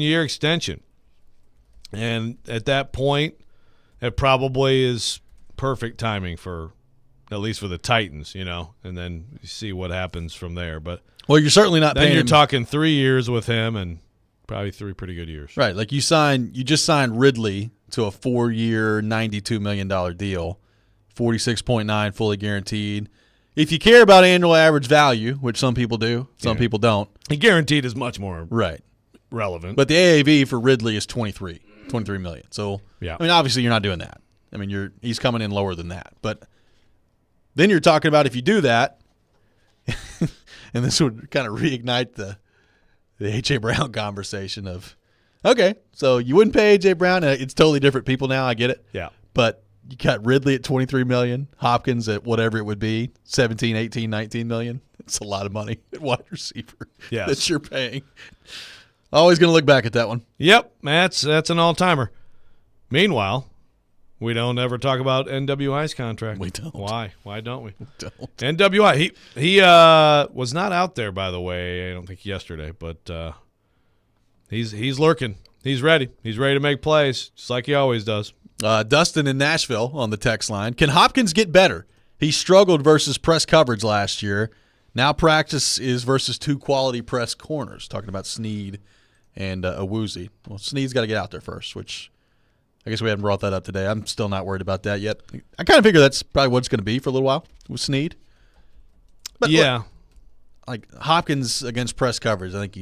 year extension. And at that point, it probably is perfect timing for, at least for the Titans, and then you see what happens from there. But well, you're certainly not paying then you're him. talking 3 years with him and probably 3 pretty good years. Right. Like you just signed Ridley to a 4-year, $92 million deal, 46.9 fully guaranteed. If you care about annual average value, which some people do, some people don't. Guaranteed is much more right. relevant. But the AAV for Ridley is $23 million. So, yeah. I mean, obviously you're not doing that. I mean, he's coming in lower than that. But then you're talking about if you do that, and this would kind of reignite the A.J. Brown conversation of, okay, so you wouldn't pay A.J. Brown. It's totally different people now. I get it. Yeah. But you got Ridley at $23 million, Hopkins at whatever it would be, 17, 18, 19 million. It's a lot of money at wide receiver that you're paying. Always going to look back at that one. Yep, that's an all-timer. Meanwhile, we don't ever talk about NWI's contract. We don't. Why? Why don't we? We don't. NWI. He was not out there, by the way. I don't think yesterday, but he's lurking. He's ready. He's ready to make plays, just like he always does. Dustin in Nashville on the text line. Can Hopkins get better? He struggled versus press coverage last year. Now practice is versus 2 quality press corners. Talking about Snead and Awuzie. Well, Snead's got to get out there first, which I guess we haven't brought that up today. I'm still not worried about that yet. I kind of figure that's probably what it's going to be for a little while with Snead. But yeah. Look, like Hopkins against press coverage, I think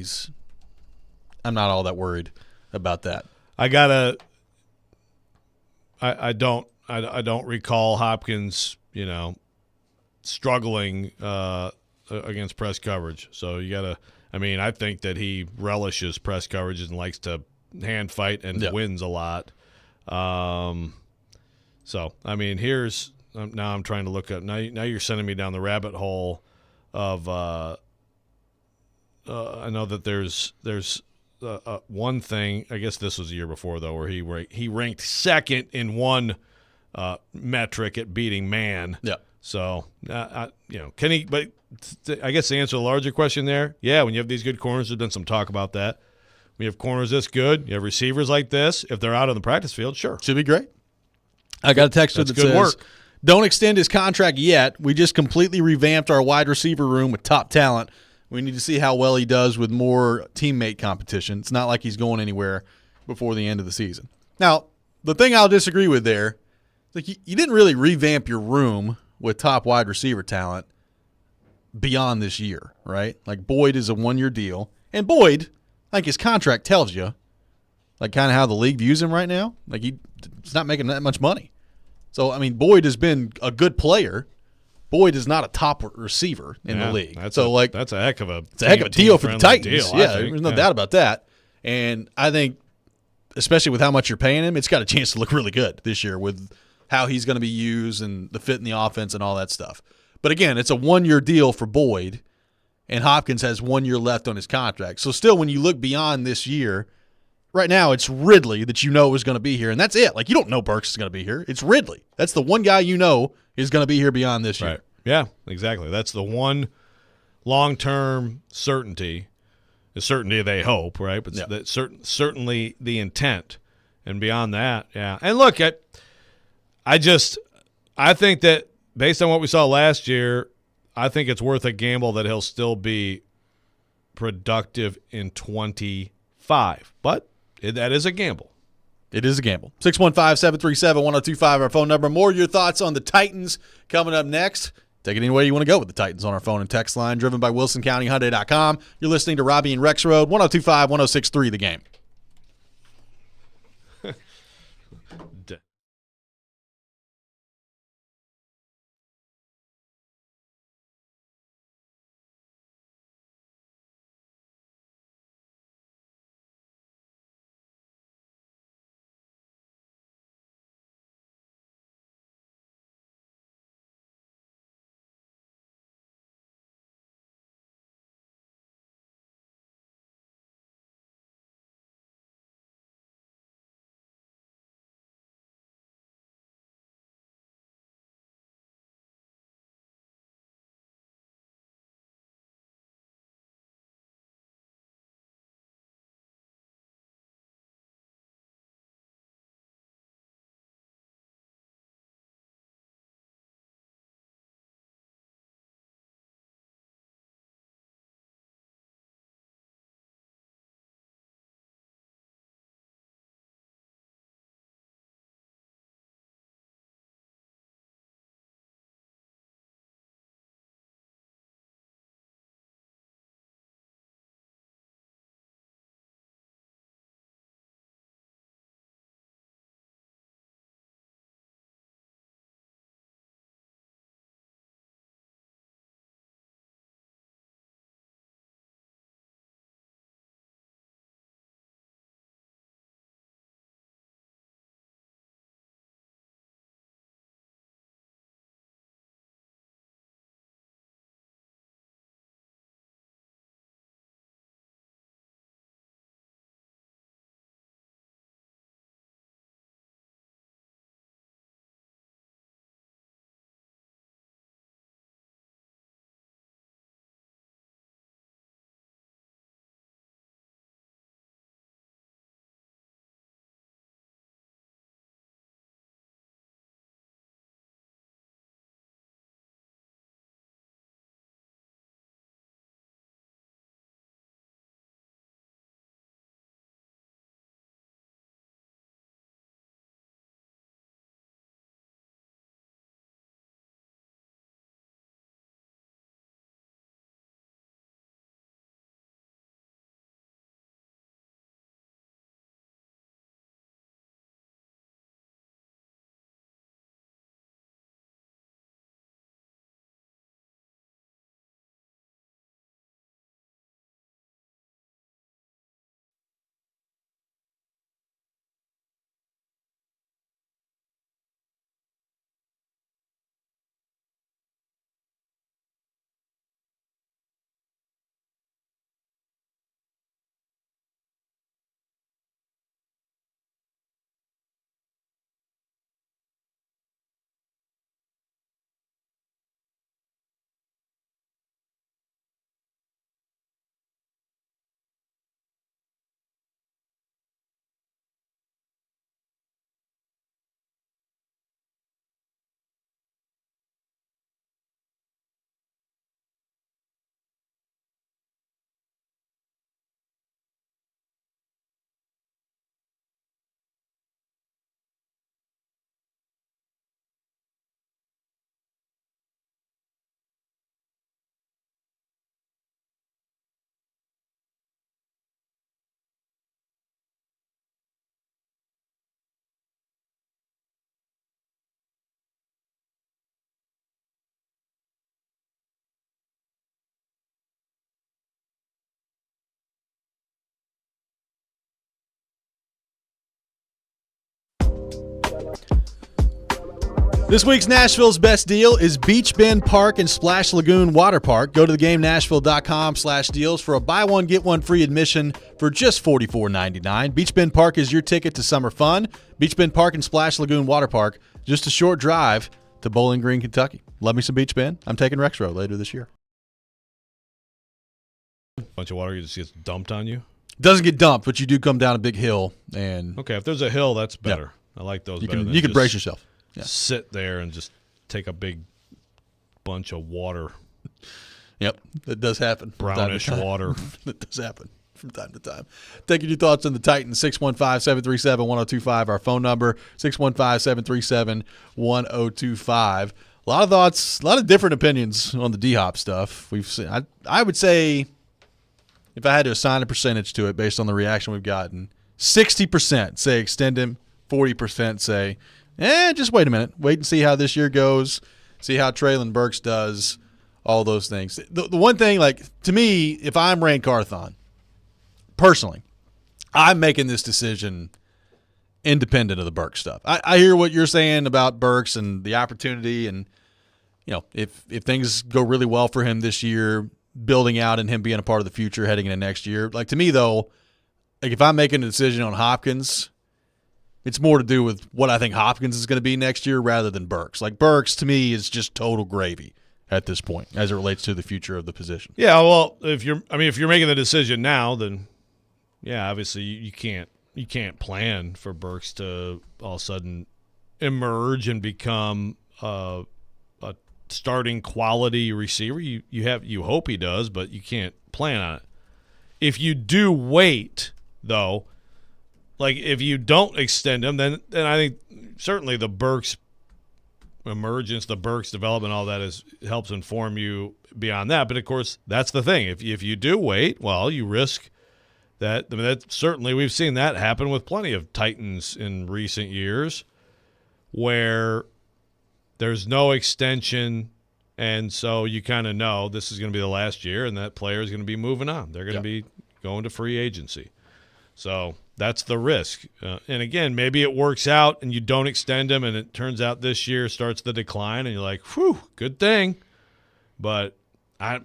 I'm not all that worried about that. I don't recall Hopkins, struggling against press coverage. So you got to – I mean, I think that he relishes press coverage and likes to hand fight and wins a lot. So, I mean, now I'm trying to look up – now you're sending me down the rabbit hole of I know that there's one thing, I guess this was the year before, though, where he ranked second in one metric at beating man. Yeah. So, can he – but I guess to answer the larger question there, yeah, when you have these good corners, there's been some talk about that. When you have corners this good, you have receivers like this, if they're out on the practice field, sure. Should be great. I got a text that says, work. Don't extend his contract yet. We just completely revamped our wide receiver room with top talent. We need to see how well he does with more teammate competition. It's not like he's going anywhere before the end of the season. Now, the thing I'll disagree with there, like you didn't really revamp your room with top wide receiver talent beyond this year, right? Like Boyd is a 1-year deal. And Boyd, like his contract tells you, like kind of how the league views him right now. Like he's not making that much money. So, I mean, Boyd has been a good player. Boyd is not a top receiver in the league. That's a heck of a deal for the Titans. Deal, there's no doubt about that. And I think, especially with how much you're paying him, it's got a chance to look really good this year with how he's going to be used and the fit in the offense and all that stuff. But again, it's a 1-year deal for Boyd, and Hopkins has 1 year left on his contract. So still, when you look beyond this year, right now it's Ridley that you know is going to be here, and that's it. Like you don't know Burks is going to be here. It's Ridley. That's the one guy you know is going to be here beyond this year. Right. Yeah, exactly. That's the one long-term certainty. The certainty they hope, right? But that's certainly the intent. And beyond that, yeah. And look, I think that based on what we saw last year, I think it's worth a gamble that he'll still be productive in 25. But that is a gamble. It is a gamble. 615-737-1025, our phone number. More of your thoughts on the Titans coming up next. Take it any way you want to go with the Titans on our phone and text line, driven by WilsonCountyHyundai.com. You're listening to Robby and Rexrode, 102.5, 106.3 The Game. This week's Nashville's best deal is Beach Bend Park and Splash Lagoon Water Park. Go to theGameNashville.com/deals for a buy one, get one free admission for just $44.99. Beach Bend Park is your ticket to summer fun. Beach Bend Park and Splash Lagoon Water Park, just a short drive to Bowling Green, Kentucky. Love me some Beach Bend. I'm taking Rexrode later this year. Bunch of water just gets dumped on you? Doesn't get dumped, but you do come down a big hill. And okay, if there's a hill, that's better. Yeah. I like those you better. You can brace yourself. Yeah. Sit there and just take a big bunch of water. Yep, that does happen. Brownish water. That does happen from time to time. Taking your thoughts on the Titans, 615-737-1025, our phone number, 615-737-1025. A lot of thoughts, a lot of different opinions on the D-Hop stuff. We've seen, I would say, if I had to assign a percentage to it based on the reaction we've gotten, 60% say extend him, 40% say, just wait a minute. Wait and see how this year goes. See how Traylon Burks does. All those things. The one thing, like, to me, if I'm Ray Carthon, personally, I'm making this decision independent of the Burks stuff. I hear what you're saying about Burks and the opportunity, and if things go really well for him this year, building out and him being a part of the future heading into next year. Like, to me, though, like, if I'm making a decision on Hopkins, it's more to do with what I think Hopkins is going to be next year rather than Burks. Like, Burks, to me, is just total gravy at this point as it relates to the future of the position. Yeah, well, if you're making the decision now, then yeah, obviously you can't plan for Burks to all of a sudden emerge and become a starting quality receiver. You hope he does, but you can't plan on it. If you do wait, though, like if you don't extend him, then I think certainly the Burks emergence, the Burks development, all that helps inform you beyond that. But of course, that's the thing. If you do wait, well, you risk that. I mean, that certainly we've seen that happen with plenty of Titans in recent years, where there's no extension, and so you kind of know this is going to be the last year, and that player is going to be moving on. They're going to be going to free agency. So that's the risk. And again, maybe it works out and you don't extend him, and it turns out this year starts the decline, and you're like, whew, good thing. But I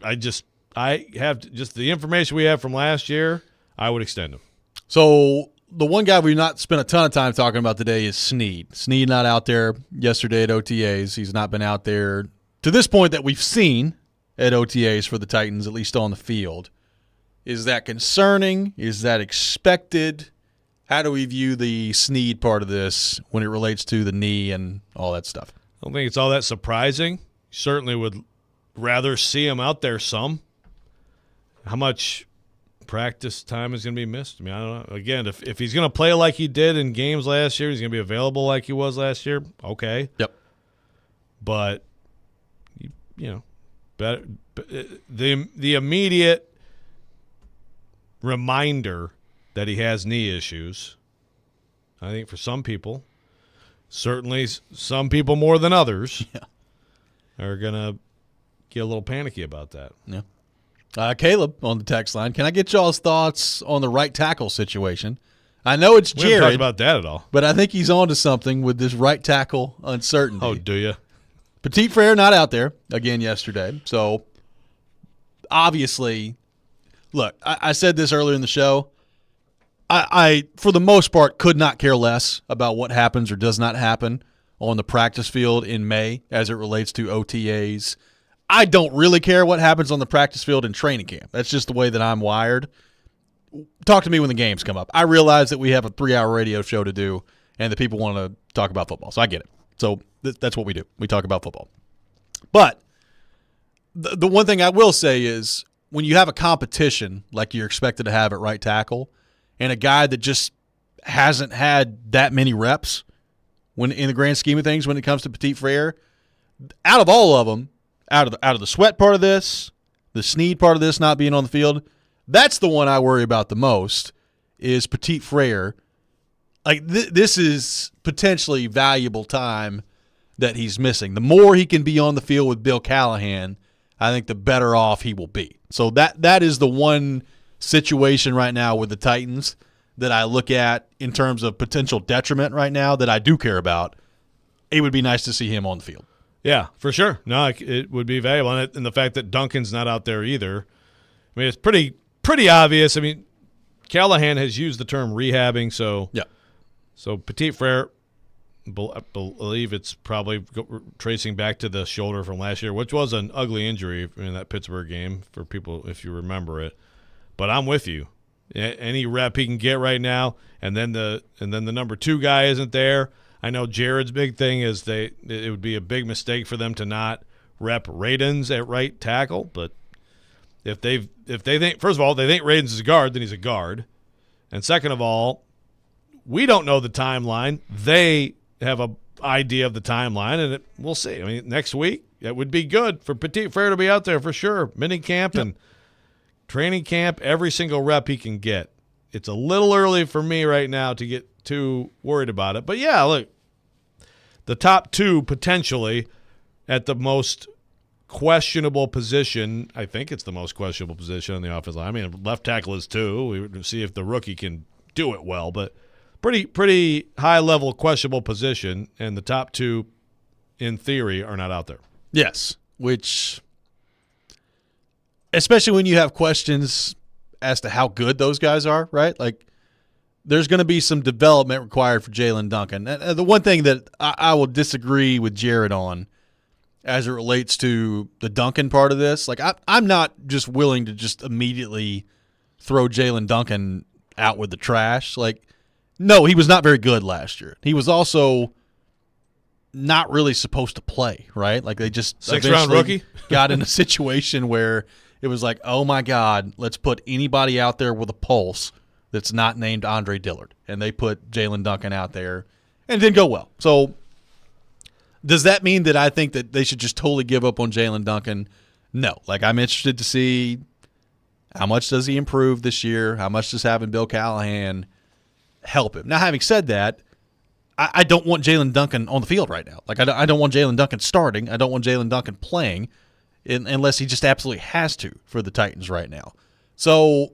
have just the information we have from last year, I would extend him. So the one guy we've not spent a ton of time talking about today is Snead. Snead not out there yesterday at OTAs. He's not been out there to this point that we've seen at OTAs for the Titans, at least on the field. Is that concerning? Is that expected? How do we view the Snead part of this when it relates to the knee and all that stuff? I don't think it's all that surprising. Certainly would rather see him out there some. How much practice time is going to be missed? I mean, I don't know. Again, if he's going to play like he did in games last year, he's going to be available like he was last year, okay. Yep. But, better, the immediate reminder that he has knee issues, I think for some people, certainly some people more than others, are going to get a little panicky about that. Yeah. Caleb on the text line, can I get y'all's thoughts on the right tackle situation? I know it's Jared. We haven't talked about that at all. But I think he's on to something with this right tackle uncertainty. Oh, do you? Petit Frere not out there again yesterday. So, obviously, look, I said this earlier in the show. I, for the most part, could not care less about what happens or does not happen on the practice field in May as it relates to OTAs. I don't really care what happens on the practice field in training camp. That's just the way that I'm wired. Talk to me when the games come up. I realize that we have a 3-hour radio show to do and that people want to talk about football, so I get it. So that's what we do. We talk about football. But the one thing I will say is when you have a competition like you're expected to have at right tackle and a guy that just hasn't had that many reps when in the grand scheme of things when it comes to Petit Frere, out of all of them, out of the Sweat part of this, the Snead part of this not being on the field, that's the one I worry about the most is Petit Frere. Like this is potentially valuable time that he's missing. The more he can be on the field with Bill Callahan, I think the better off he will be. So that is the one situation right now with the Titans that I look at in terms of potential detriment right now that I do care about. it would be nice to see him on the field. Yeah, for sure. No, it would be valuable. And the fact that Duncan's not out there either, I mean, it's pretty obvious. I mean, Callahan has used the term rehabbing, so Petit Frere, I believe it's probably tracing back to the shoulder from last year, which was an ugly injury in that Pittsburgh game for people if you remember it. But I'm with you. Any rep he can get right now, and then the number 2 guy isn't there. I know Jared's big thing is it would be a big mistake for them to not rep Radens at right tackle, but if they think, first of all, they think Radens is a guard, then he's a guard. And second of all, we don't know the timeline. They have an idea of the timeline, and we'll see. I mean, next week, it would be good for Petit Frere to be out there for sure. Mini camp and training camp, every single rep he can get. It's a little early for me right now to get too worried about it. But, yeah, look, the top 2 potentially at the most questionable position. I think it's the most questionable position on the offensive line. I mean, left tackle is 2. We would see if the rookie can do it well. But pretty high-level questionable position, and the top 2, in theory, are not out there. Yes, which – especially when you have questions as to how good those guys are, right? Like, there's going to be some development required for Jalen Duncan. And the one thing that I will disagree with Jared on as it relates to the Duncan part of this, like I'm not just willing to just immediately throw Jalen Duncan out with the trash. Like, no, he was not very good last year. He was also not really supposed to play, right? Like they just 6th-round rookie got in a situation where it was like, oh my God, let's put anybody out there with a pulse that's not named Andre Dillard. And they put Jalen Duncan out there and it didn't go well. So does that mean that I think that they should just totally give up on Jalen Duncan? No. Like, I'm interested to see how much does he improve this year? How much does having Bill Callahan help him? Now, having said that, I don't want Jalen Duncan on the field right now. Like, I don't want Jalen Duncan starting. I don't want Jalen Duncan playing unless he just absolutely has to for the Titans right now. So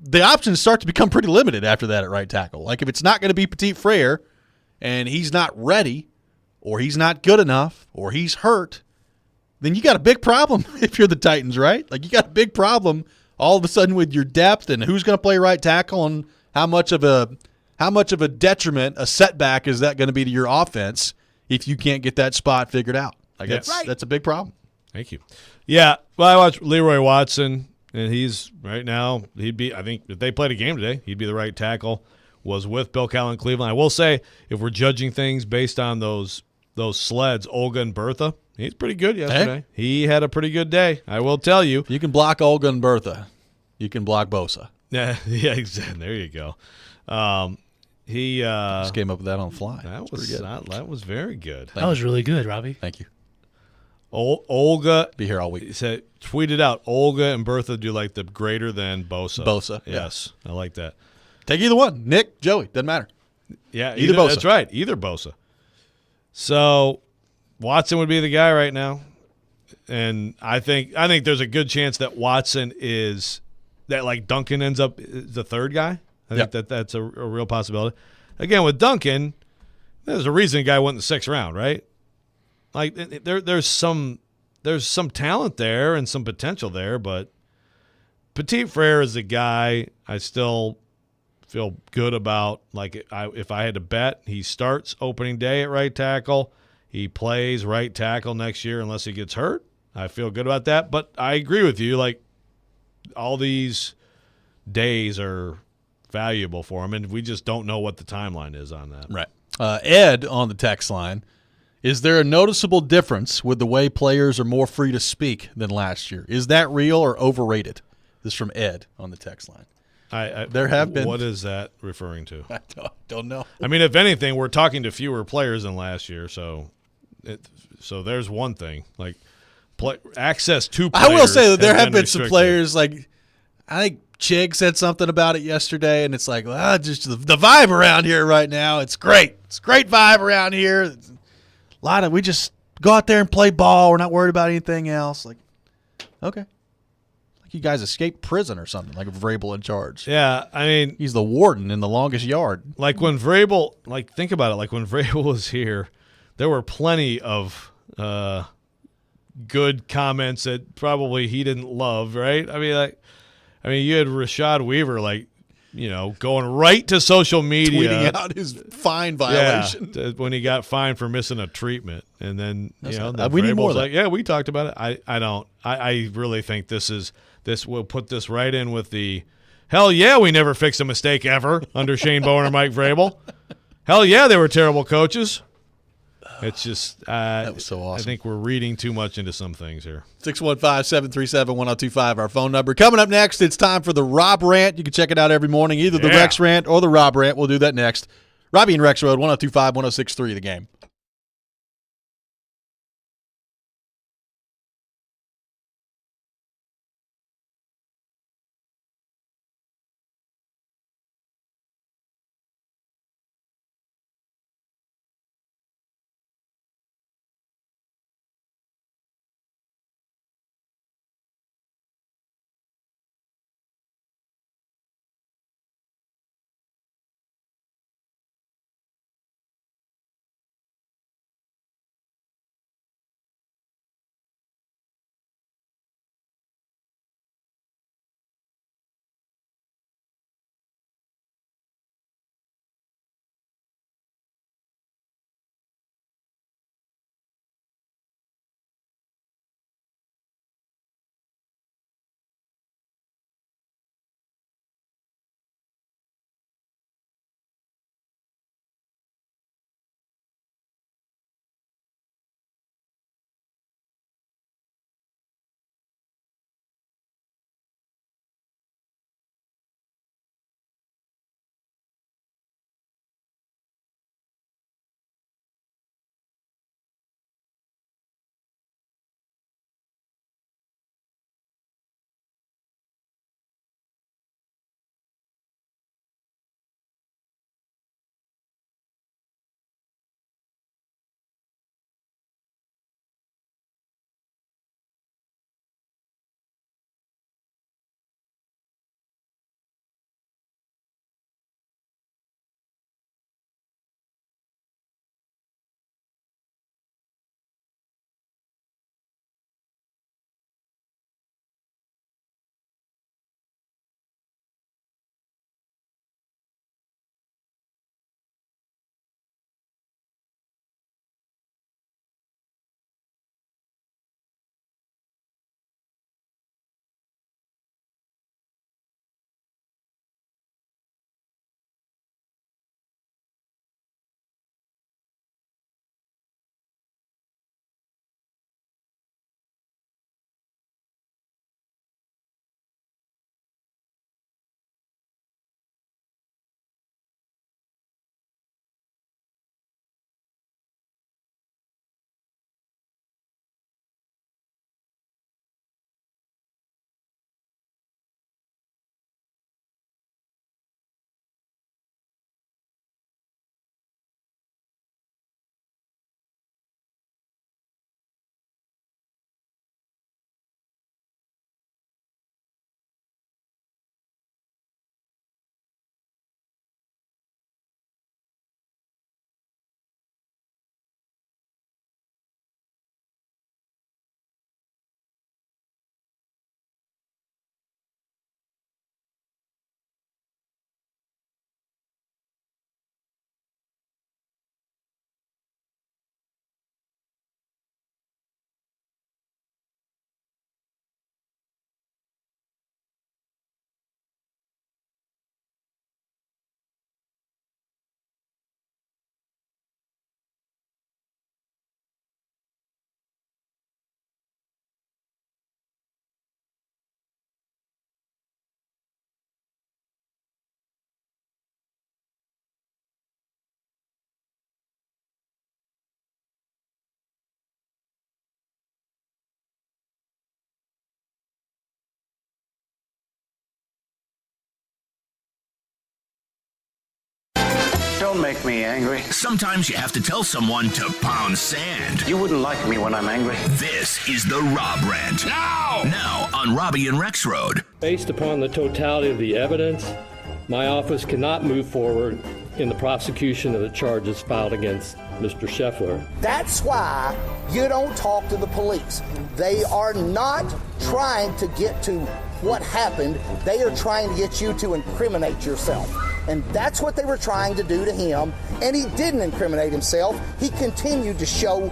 the options start to become pretty limited after that at right tackle. Like, if it's not going to be Petit Frere and he's not ready or he's not good enough or he's hurt, then you got a big problem if you're the Titans, right? Like, you got a big problem all of a sudden with your depth and who's going to play right tackle and how much of a detriment, a setback is that going to be to your offense if you can't get that spot figured out? Like, that's a big problem. Thank you. Yeah, well, I watched Leroy Watson, and he's right now, I think if they played a game today, he'd be the right tackle, was with Bill Callahan in Cleveland. I will say, if we're judging things based on those sleds, Olga and Bertha, he's pretty good yesterday. Hey. He had a pretty good day, I will tell you. You can block Olga and Bertha. You can block Bosa. Yeah, exactly. There you go. He just came up with that on the fly. That was very good. That was really good, Robbie. Thank you. Olga be here all week. Tweeted out Olga and Bertha do like the greater than Bosa. Bosa, yes, I like that. Take either one, Nick, Joey, doesn't matter. Yeah, either Bosa. That's right, either Bosa. So Watson would be the guy right now, and I think there's a good chance that Watson is that like Duncan ends up the third guy. I think that's a real possibility. Again, with Duncan, there's a reason the guy went in the 6th round, right? Like there's some talent there and some potential there, but Petit Frere is a guy I still feel good about. Like if I had to bet, he starts opening day at right tackle. He plays right tackle next year unless he gets hurt. I feel good about that. But I agree with you. Like all these days are valuable for him, and we just don't know what the timeline is on that. Right. Ed on the text line. Is there a noticeable difference with the way players are more free to speak than last year? Is that real or overrated? This is from Ed on the text line. There have been. What is that referring to? I don't know. I mean, if anything, we're talking to fewer players than last year, so there's one thing. Like access to players. I will say that there have been some players, like I think Chig said something about it yesterday, and it's like, well, just the vibe around here right now. It's great. It's a great vibe around here. We just go out there and play ball. We're not worried about anything else. Like, okay. Like you guys escaped prison or something, like Vrabel in charge. Yeah, I mean. He's the warden in the longest yard. Like when Vrabel, think about it. Like when Vrabel was here, there were plenty of good comments that probably he didn't love, right? I mean, you had Rashad Weaver, like, you know, going right to social media. Tweeting out his fine violation. Yeah, when he got fined for missing a treatment. And then, we Vrabel's need more of that. like, yeah, we talked about it. I don't. I really think this will put this right in with the, hell yeah, we never fix a mistake ever under Shane Bowen or Mike Vrabel. Hell yeah, they were terrible coaches. It's just that was so awesome. I think we're reading too much into some things here. 615-737-1025, our phone number. Coming up next, it's time for the Rob Rant. You can check it out every morning, either the Rex Rant or the Rob Rant. We'll do that next. Robby and Rexrode, 1025, 1063, The Game. Don't make me angry. Sometimes you have to tell someone to pound sand. You wouldn't like me when I'm angry. This is the Rob Rant. Now on Robby and Rexrode. Based upon the totality of the evidence, my office cannot move forward in the prosecution of the charges filed against Mr. Scheffler. That's why you don't talk to the police. They are not trying to get to what happened. They are trying to get you to incriminate yourself. And that's what they were trying to do to him. And he didn't incriminate himself. He continued to show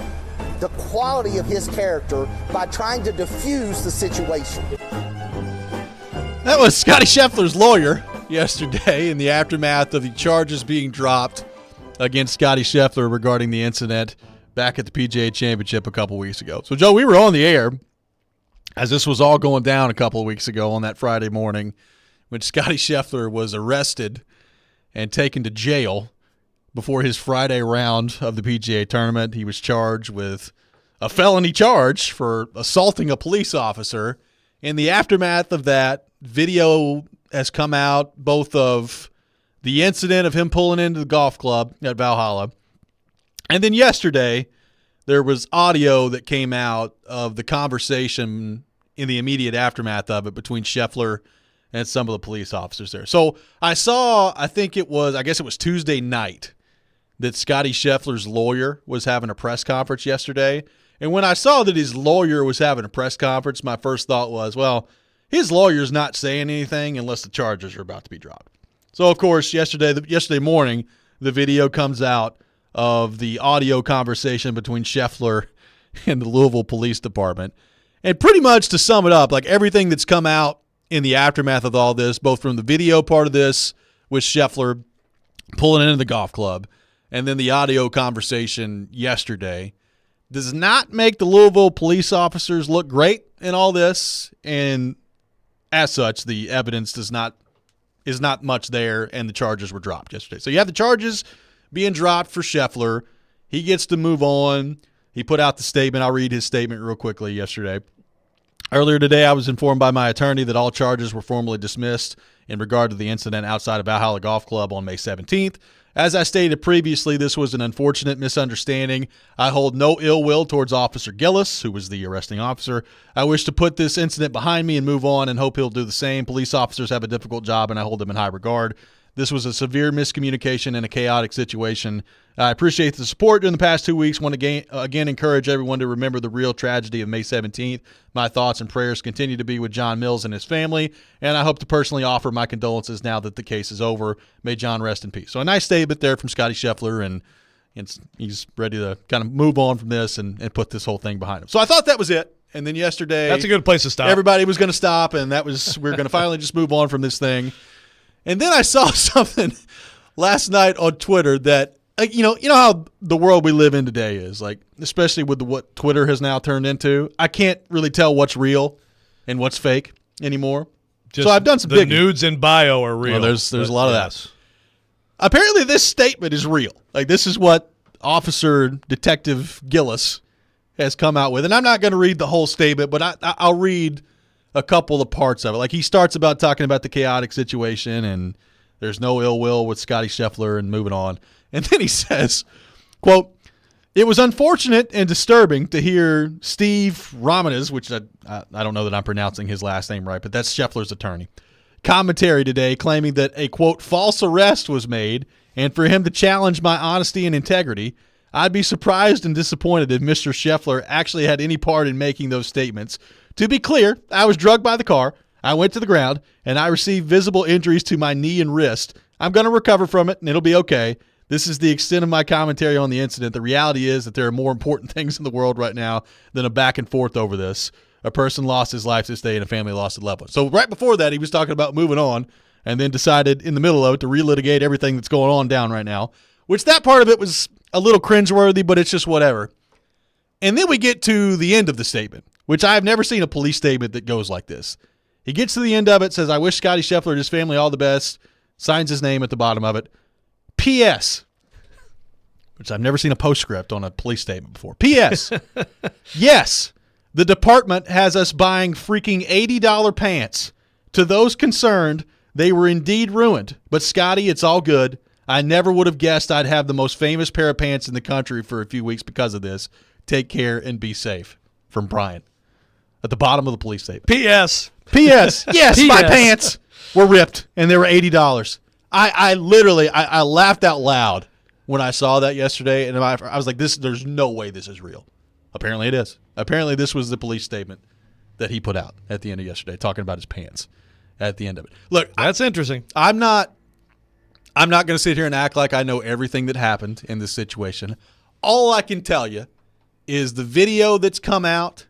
the quality of his character by trying to diffuse the situation. That was Scotty Scheffler's lawyer yesterday in the aftermath of the charges being dropped against Scotty Scheffler regarding the incident back at the PGA Championship a couple weeks ago. So, Joe, we were on the air as this was all going down a couple of weeks ago on that Friday morning when Scotty Scheffler was arrested and taken to jail before his Friday round of the PGA tournament. He was charged with a felony charge for assaulting a police officer. In the aftermath of that, video has come out both of the incident of him pulling into the golf club at Valhalla, and then yesterday there was audio that came out of the conversation in the immediate aftermath of it between Scheffler and some of the police officers there. So I guess it was Tuesday night that Scotty Scheffler's lawyer was having a press conference yesterday. And when I saw that his lawyer was having a press conference, my first thought was, well, his lawyer's not saying anything unless the charges are about to be dropped. So, of course, yesterday morning, the video comes out of the audio conversation between Scheffler and the Louisville Police Department. And pretty much to sum it up, like everything that's come out in the aftermath of all this, both from the video part of this with Scheffler pulling into the golf club and then the audio conversation yesterday, does not make the Louisville police officers look great in all this. And as such, the evidence is not much there, and the charges were dropped yesterday. So you have the charges being dropped for Scheffler. He gets to move on. He put out the statement. I'll read his statement real quickly yesterday. Earlier today, I was informed by my attorney that all charges were formally dismissed in regard to the incident outside of Valhalla Golf Club on May 17th. As I stated previously, this was an unfortunate misunderstanding. I hold no ill will towards Officer Gillis, who was the arresting officer. I wish to put this incident behind me and move on and hope he'll do the same. Police officers have a difficult job, and I hold them in high regard. This was a severe miscommunication and a chaotic situation. I appreciate the support during the past 2 weeks. Want to again encourage everyone to remember the real tragedy of May 17th. My thoughts and prayers continue to be with John Mills and his family, and I hope to personally offer my condolences now that the case is over. May John rest in peace. So a nice statement there from Scotty Scheffler, and he's ready to kind of move on from this and put this whole thing behind him. So I thought that was it. And then yesterday, that's a good place to stop. Everybody was going to stop, and we're going to finally just move on from this thing. And then I saw something last night on Twitter that, you know how the world we live in today is, like, especially with what Twitter has now turned into. I can't really tell what's real and what's fake anymore. So I've done some the nudes in bio are real. Well, there's a lot of that. Apparently, this statement is real. Like, this is what Officer Detective Gillis has come out with, and I'm not going to read the whole statement, but I'll read a couple of parts of it. Like, he starts about talking about the chaotic situation and there's no ill will with Scotty Scheffler and moving on. And then he says, quote, "It was unfortunate and disturbing to hear Steve Romanes," which I don't know that I'm pronouncing his last name right, but that's Scheffler's attorney, commentary today claiming that a, quote, false arrest was made, and for him to challenge my honesty and integrity. I'd be surprised and disappointed if Mr. Scheffler actually had any part in making those statements. To be clear, I was drugged by the car, I went to the ground, and I received visible injuries to my knee and wrist. I'm going to recover from it, and it'll be okay. This is the extent of my commentary on the incident. The reality is that there are more important things in the world right now than a back and forth over this. A person lost his life this day, and a family lost a loved one." So right before that, he was talking about moving on, and then decided in the middle of it to relitigate everything that's going on down right now, which that part of it was a little cringeworthy, but it's just whatever. And then we get to the end of the statement, which I have never seen a police statement that goes like this. He gets to the end of it, says, "I wish Scotty Scheffler and his family all the best," signs his name at the bottom of it. P.S., which I've never seen a postscript on a police statement before. P.S., yes, the department has us buying freaking $80 pants. To those concerned, they were indeed ruined. But Scotty, it's all good. I never would have guessed I'd have the most famous pair of pants in the country for a few weeks because of this. Take care and be safe. From Brian. At the bottom of the police statement. P.S. P.S. Yes, my pants were ripped, and they were $80. I literally laughed out loud when I saw that yesterday, and I was like, there's no way this is real. Apparently it is. Apparently this was the police statement that he put out at the end of yesterday, talking about his pants at the end of it. Look, That's interesting. I'm not going to sit here and act like I know everything that happened in this situation. All I can tell you is the video that's come out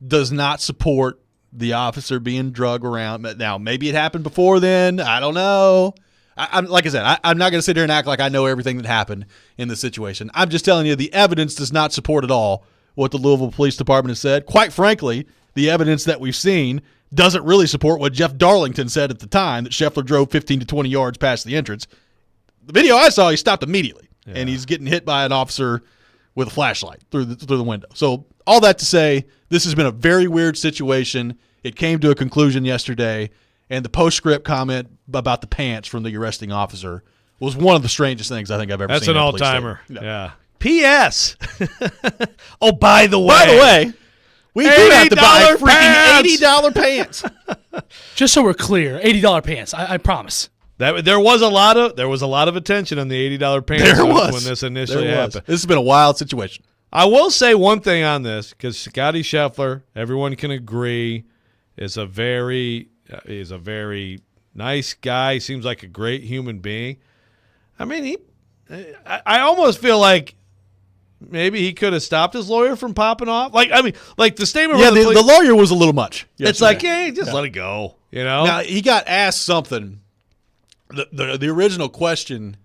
does not support the officer being drugged around. Now, maybe it happened before then. I don't know. I'm like I said, I'm not going to sit here and act like I know everything that happened in the situation. I'm just telling you the evidence does not support at all what the Louisville Police Department has said. Quite frankly, the evidence that we've seen doesn't really support what Jeff Darlington said at the time, that Scheffler drove 15 to 20 yards past the entrance. The video I saw, he stopped immediately, and he's getting hit by an officer with a flashlight through the window. So all that to say, this has been a very weird situation. It came to a conclusion yesterday, and the postscript comment about the pants from the arresting officer was one of the strangest things I think I've ever That's seen. an That's all-timer. Yeah. P.S. Oh, by the way. By the way, we do have to buy $80 freaking pants. $80 pants. Just so we're clear, $80 pants. I promise. There was a lot of attention on the $80 pants There when was. this initially There was. happened. This has been a wild situation. I will say one thing on this, because Scotty Scheffler, everyone can agree, is a very nice guy. Seems like a great human being. I mean, I almost feel like maybe he could have stopped his lawyer from popping off. Like the statement. Yeah, from the lawyer was a little much. It's like, hey, just let it go. You know. Now, he got asked something. The original question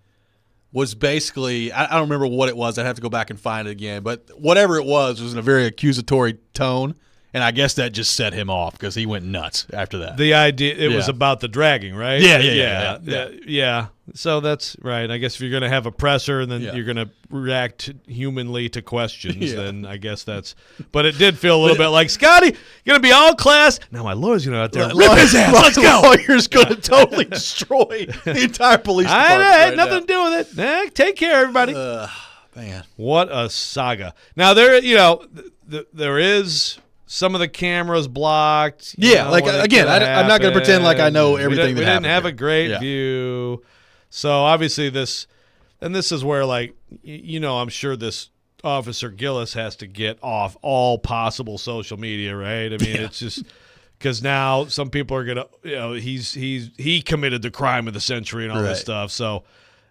was basically, I don't remember what it was. I'd have to go back and find it again. But whatever it was in a very accusatory tone. And I guess that just set him off because he went nuts after that. The idea, it was about the dragging, right? Yeah. So that's right. I guess if you're going to have a presser and then you're going to react humanly to questions, then I guess that's – but it did feel a little bit like, Scotty, you're going to be all class. Now my lawyer's going to out there rip his ass. Let's go. Lawyer's going to totally destroy the entire police department. I had nothing to do with it. Take care, everybody. Man. What a saga. Now, there is – some of the cameras blocked. Yeah, like again, I'm not going to pretend like I know everything that happened. We didn't have a great view. So obviously this is where, like, I'm sure this Officer Gillis has to get off all possible social media, right? I mean, it's just because now some people are going to, he committed the crime of the century and all this stuff. So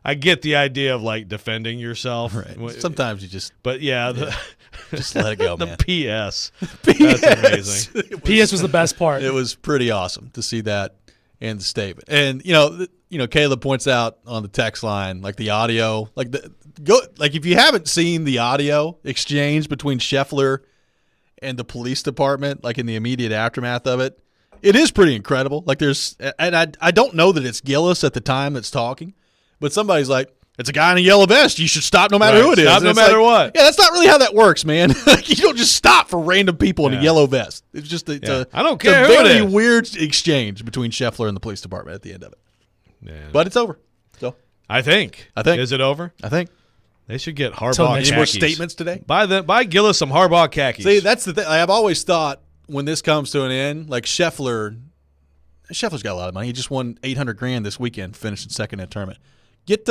I get the idea of, like, defending yourself. Right. Sometimes you just. But just let it go, man. The PS. That's amazing. PS was the best part. It was pretty awesome to see that in the statement. And Caleb points out on the text line, like the audio, if you haven't seen the audio exchange between Scheffler and the police department, like in the immediate aftermath of it, it is pretty incredible. Like I don't know that it's Gillis at the time that's talking, but somebody's like, it's a guy in a yellow vest. You should stop no matter who it is. Stop no matter what. Yeah, that's not really how that works, man. You don't just stop for random people in a yellow vest. It's just I don't care it's a who it very is. weird exchange between Scheffler and the police department at the end of it. Man. But it's over. So I think. Is it over? I think. They should get Harbaugh Any khakis. more statements today? Buy Gillis some Harbaugh khakis. See, that's the thing. I've always thought when this comes to an end, like Scheffler's got a lot of money. He just won $800,000 this weekend, finishing second in the tournament. Get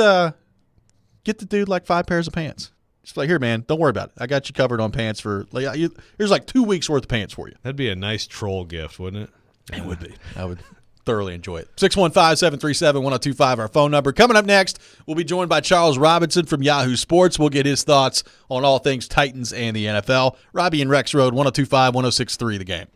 the dude like 5 pairs of pants. Just like, here, man, don't worry about it. I got you covered on pants for here's like 2 weeks worth of pants for you. That'd be a nice troll gift, wouldn't it? It would be. I would thoroughly enjoy it. 615-737-1025, our phone number. Coming up next, we'll be joined by Charles Robinson from Yahoo Sports. We'll get his thoughts on all things Titans and the NFL. Robby and Rexrode, 102.5, 106.3 The Game.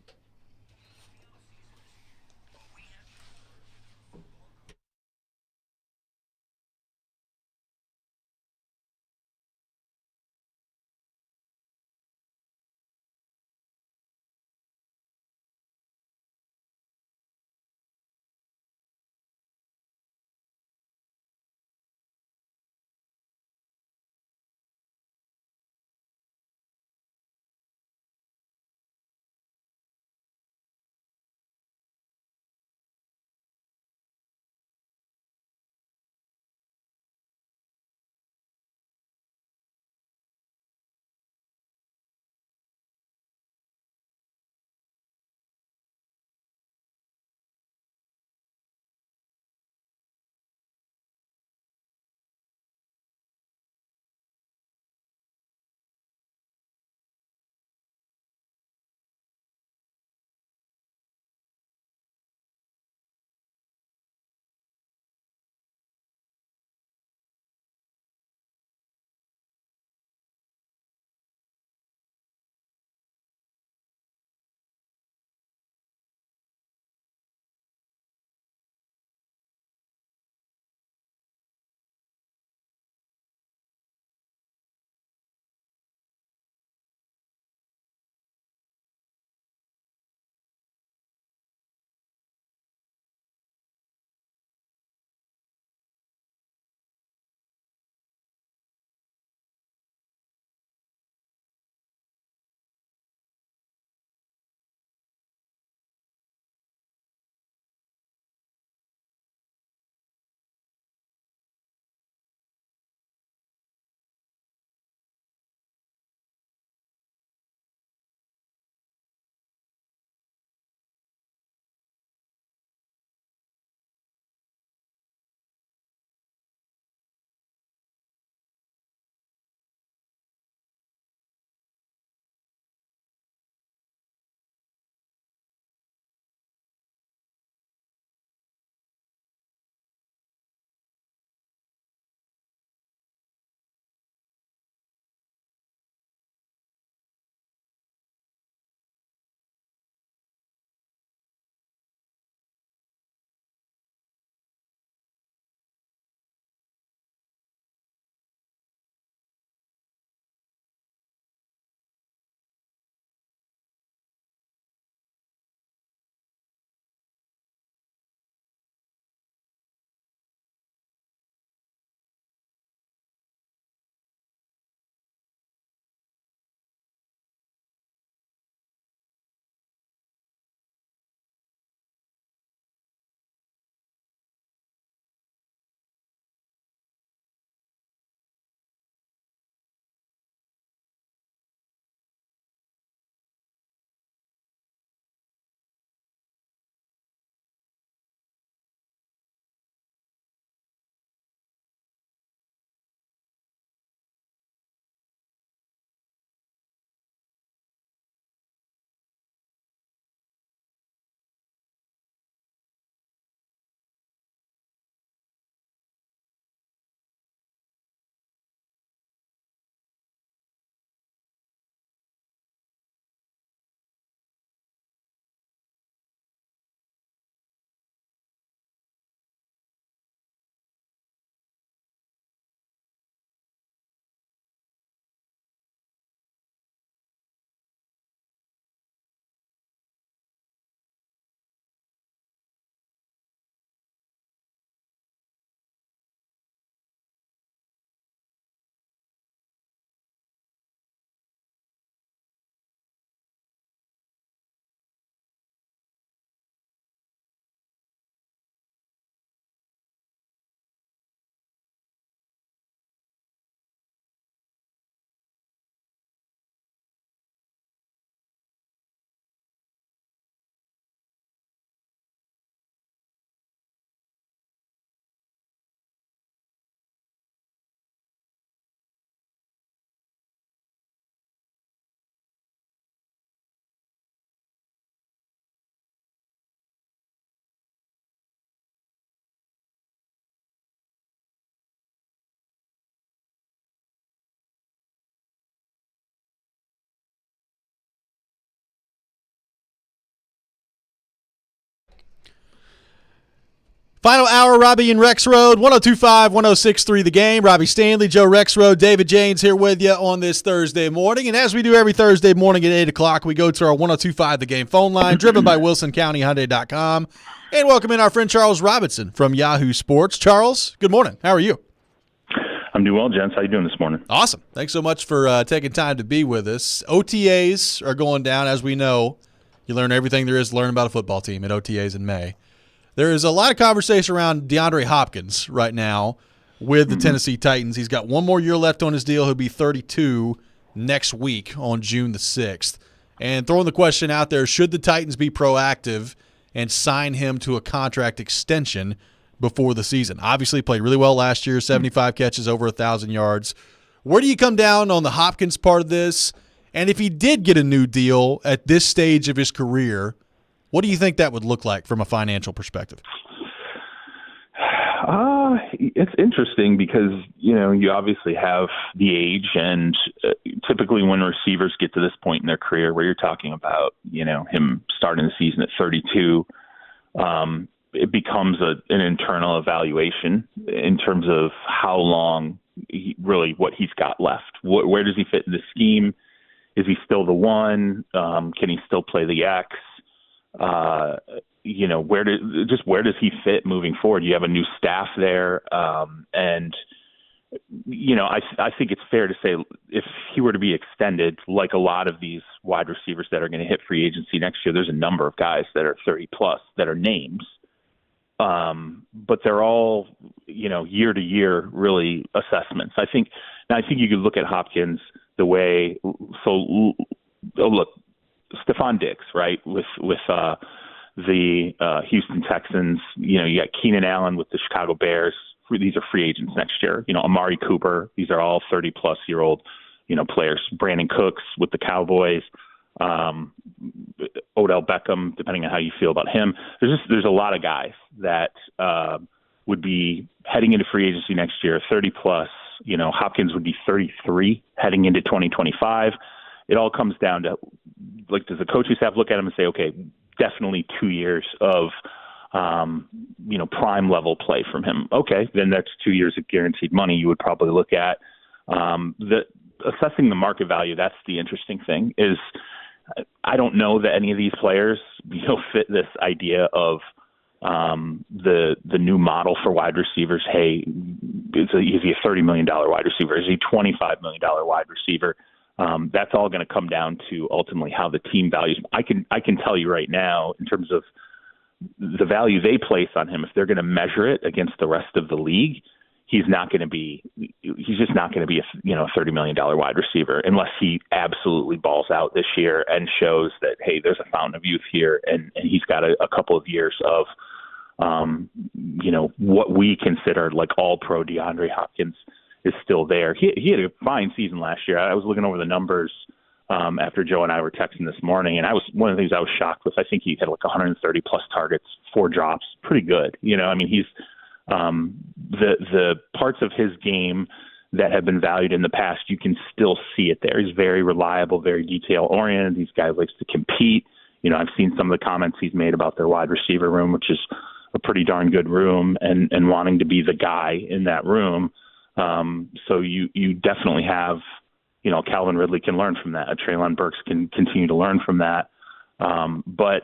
Final hour, Robby and Rexrode, 102.5, 106.3 The Game. Robby Stanley, Joe Rexrode, David Janes here with you on this Thursday morning. And as we do every Thursday morning at 8 o'clock, we go to our 102.5 The Game phone line, driven by WilsonCountyHyundai.com. And welcome in our friend Charles Robinson from Yahoo Sports. Charles, good morning. How are you? I'm doing well, gents. How you doing this morning? Awesome. Thanks so much for taking time to be with us. OTAs are going down, as we know. You learn everything there is to learn about a football team at OTAs in May. There is a lot of conversation around DeAndre Hopkins right now with the Tennessee Titans. He's got one more year left on his deal. He'll be 32 next week on June the 6th. And throwing the question out there, should the Titans be proactive and sign him to a contract extension before the season? Obviously played really well last year, 75 catches, over 1,000 yards. Where do you come down on the Hopkins part of this? And if he did get a new deal at this stage of his career, what do you think that would look like from a financial perspective? It's interesting because, you obviously have the age, and typically when receivers get to this point in their career where you're talking about, him starting the season at 32, it becomes an internal evaluation in terms of how long, what he's got left. Where does he fit in the scheme? Is he still the one? Can he still play the X? Where does he fit moving forward? You have a new staff there. And I think it's fair to say if he were to be extended, like a lot of these wide receivers that are going to hit free agency next year, there's a number of guys that are 30 plus that are names. But they're all, year to year really assessments. I think you could look at Hopkins the way, look, Stephon Diggs, right? With the Houston Texans, you got Keenan Allen with the Chicago Bears. These are free agents next year. Amari Cooper. These are all 30-plus-year-old, players. Brandon Cooks with the Cowboys. Odell Beckham, depending on how you feel about him. There's a lot of guys that would be heading into free agency next year, 30-plus. Hopkins would be 33 heading into 2025. It all comes down to, does the coaching staff look at him and say, okay, definitely 2 years of, prime level play from him. Okay, then that's 2 years of guaranteed money you would probably look at. Assessing the market value, that's the interesting thing, is I don't know that any of these players, fit this idea of the new model for wide receivers. Hey, is he a $30 million wide receiver? Is he a $25 million wide receiver? That's all going to come down to ultimately how the team values him. I can tell you right now, in terms of the value they place on him, if they're going to measure it against the rest of the league, he's just not going to be a $30 million wide receiver unless he absolutely balls out this year and shows that, hey, there's a fountain of youth here, and he's got a couple of years of what we consider like all pro DeAndre Hopkins is still there. He had a fine season last year. I was looking over the numbers after Joe and I were texting this morning, and one of the things I was shocked with, I think he had like 130 plus targets, 4 drops, pretty good. He's the parts of his game that have been valued in the past, you can still see it there. He's very reliable, very detail oriented. These guys likes to compete. I've seen some of the comments he's made about their wide receiver room, which is a pretty darn good room, and wanting to be the guy in that room. So you definitely have, Calvin Ridley can learn from that. Treylon Burks can continue to learn from that. But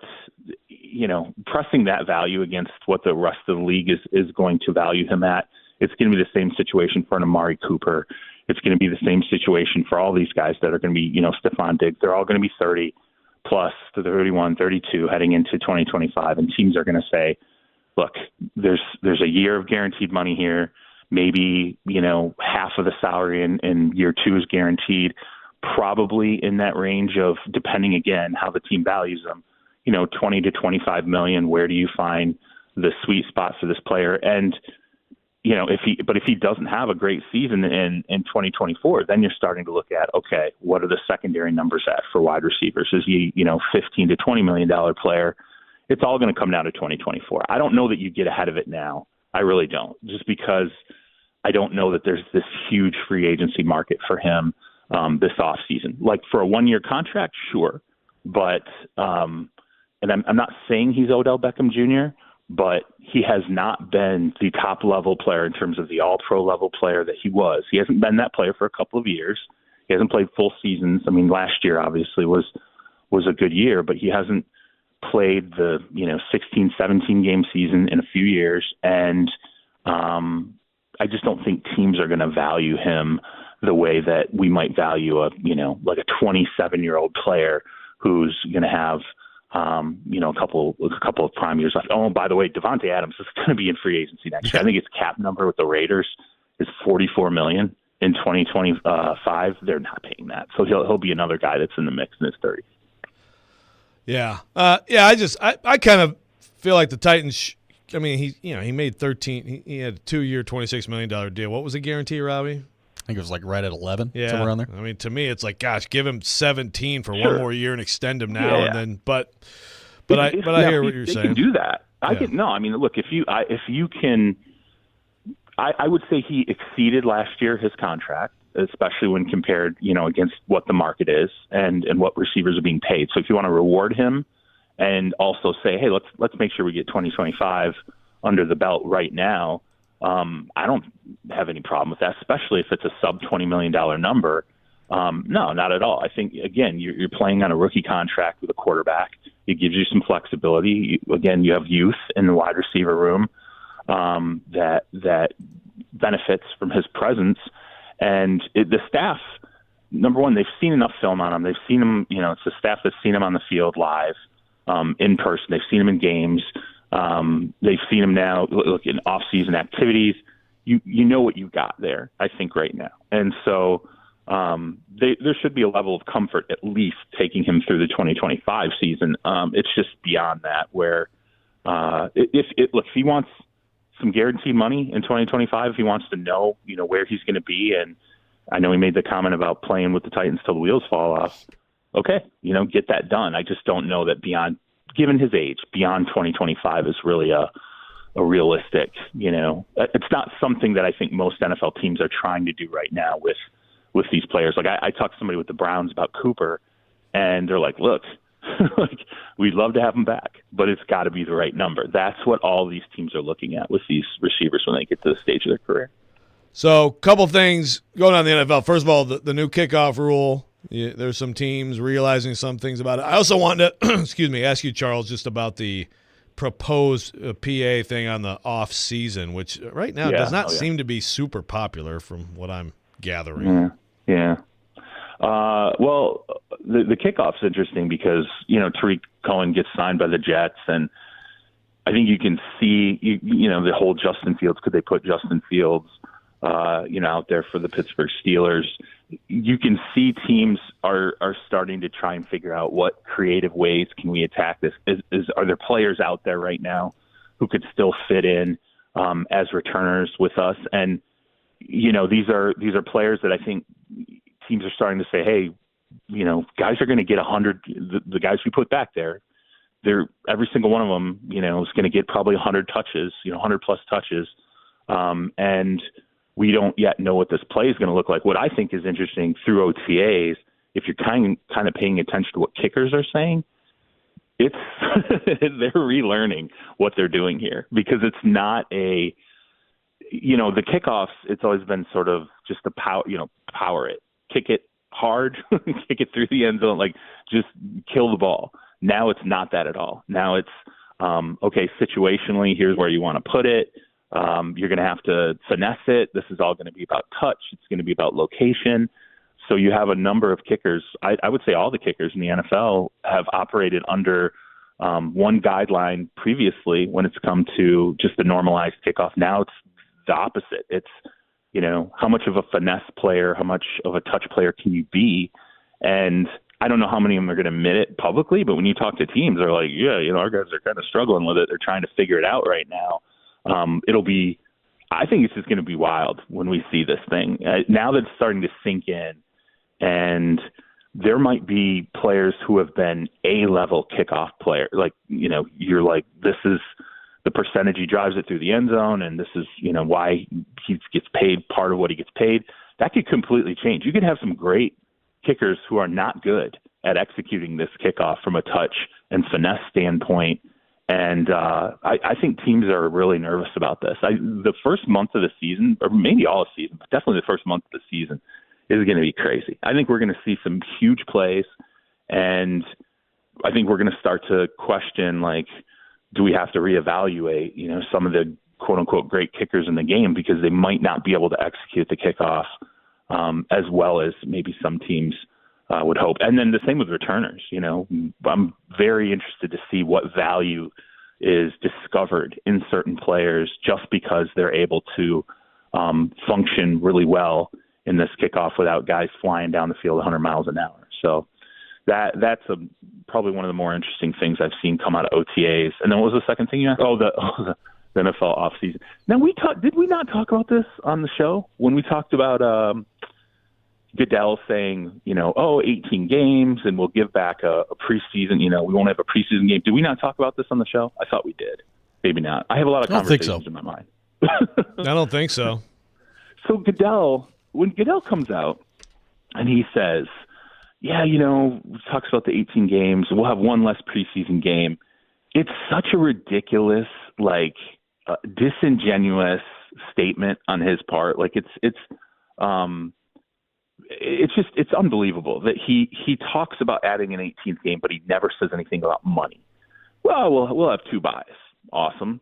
pressing that value against what the rest of the league is going to value him at, it's going to be the same situation for an Amari Cooper. It's going to be the same situation for all these guys that are going to be, Stephon Diggs. They're all going to be 30 plus to 31, 32 heading into 2025. And teams are going to say, look, there's a year of guaranteed money here. Maybe, half of the salary in year 2 is guaranteed, probably in that range of, depending again, how the team values them, 20 to 25 million. Where do you find the sweet spot for this player? And, if he doesn't have a great season in 2024, then you're starting to look at, okay, what are the secondary numbers at for wide receivers? Is he, $15 to $20 million player? It's all going to come down to 2024. I don't know that you get ahead of it now. I really don't, just because I don't know that there's this huge free agency market for him this offseason. Like for a 1-year contract, sure. But and I'm not saying he's Odell Beckham Jr., but he has not been the top level player in terms of the all-pro level player that he was. He hasn't been that player for a couple of years. He hasn't played full seasons. I mean, last year obviously was a good year, but he hasn't played the 16, 17 game season in a few years, and I just don't think teams are going to value him the way that we might value a 27-year-old player who's going to have a couple of prime years left. Oh, by the way, Devontae Adams is going to be in free agency next year. I think his cap number with the Raiders is $44 million in 2025. They're not paying that, so he'll be another guy that's in the mix in his 30s. Yeah. I kind of feel like the Titans. He made 13. He had a 2-year, $26 million deal. What was the guarantee, Robbie? I think it was like right at 11, yeah, somewhere around there. I mean, to me, it's like, gosh, give him 17 for one more year and extend him now, and then. But I hear what you're saying. They can do that. Look, if you can, I would say he exceeded last year his contract, especially when compared, against what the market is and what receivers are being paid. So if you want to reward him and also say, hey, let's make sure we get 2025 under the belt right now. I don't have any problem with that, especially if it's a sub $20 million number. No, not at all. I think, again, you're playing on a rookie contract with a quarterback. It gives you some flexibility. You have youth in the wide receiver room that benefits from his presence. And the staff, number one, they've seen enough film on him. They've seen him, it's the staff that's seen him on the field live, in person. They've seen him in games. They've seen him now look in off-season activities. You know what you've got there, I think, right now. And so there should be a level of comfort at least taking him through the 2025 season. It's just beyond that where if he wants some guaranteed money in 2025, if he wants to know, where he's going to be. And I know he made the comment about playing with the Titans till the wheels fall off. Okay, get that done. I just don't know that given his age, beyond 2025 is really a realistic, it's not something that I think most NFL teams are trying to do right now with these players. Like I talked to somebody with the Browns about Cooper, and they're like, look, we'd love to have him back, but it's got to be the right number. That's what all these teams are looking at with these receivers when they get to the stage of their career. So, couple things going on in the NFL. First of all, the new kickoff rule. There's some teams realizing some things about it. I also wanted to, ask you, Charles, just about the proposed PA thing on the off season, which right now does not seem to be super popular from what I'm gathering. Yeah. Well, the kickoff's interesting because, Tariq Cohen gets signed by the Jets, and I think you can see, the whole Justin Fields. Could they put Justin Fields, out there for the Pittsburgh Steelers? You can see teams are starting to try and figure out what creative ways can we attack this. Are there players out there right now who could still fit in as returners with us? And these are players that I think teams are starting to say, hey, guys are going to get 100. The guys we put back there, every single one of them, is going to get probably 100 touches, 100 plus touches, and we don't yet know what this play is going to look like. What I think is interesting through OTAs, if you're kind of paying attention to what kickers are saying, it's they're relearning what they're doing here, because it's not the kickoffs. It's always been sort of just the power it, kick it hard, kick it through the end zone, like just kill the ball. Now it's not that at all. Now it's okay, situationally, here's where you want to put it. You're going to have to finesse it. This is all going to be about touch. It's going to be about location. So you have a number of kickers. I would say all the kickers in the NFL have operated under one guideline previously when it's come to just the normalized kickoff. Now it's the opposite. It's, how much of a finesse player, how much of a touch player can you be? And I don't know how many of them are going to admit it publicly, but when you talk to teams, they're like, our guys are kind of struggling with it. They're trying to figure it out right now. I think it's just going to be wild when we see this thing. Now that it's starting to sink in, and there might be players who have been A-level kickoff player. Like, you're like, this is the percentage he drives it through the end zone, and this is, why he gets paid part of what he gets paid. That could completely change. You could have some great kickers who are not good at executing this kickoff from a touch and finesse standpoint, And I think teams are really nervous about this. The first month of the season, or maybe all of the season, but definitely the first month of the season, is going to be crazy. I think we're going to see some huge plays, and I think we're going to start to question, like, do we have to reevaluate, some of the quote-unquote great kickers in the game because they might not be able to execute the kickoff as well as maybe some teams would hope. And then the same with returners. I'm very interested to see what value is discovered in certain players just because they're able to function really well in this kickoff without guys flying down the field 100 miles an hour. So that's probably one of the more interesting things I've seen come out of OTAs. And then what was the second thing you asked? The NFL offseason. Now, did we not talk about this on the show when we talked about Goodell saying, 18 games and we'll give back a preseason, we won't have a preseason game. Did we not talk about this on the show? I thought we did. Maybe not. I have a lot of conversations in my mind. I don't think so. So when Goodell comes out and he says, talks about the 18 games, we'll have one less preseason game. It's such a ridiculous, disingenuous statement on his part. Like it's unbelievable that he talks about adding an 18th game, but he never says anything about money. Well, we'll have 2 buys. Awesome.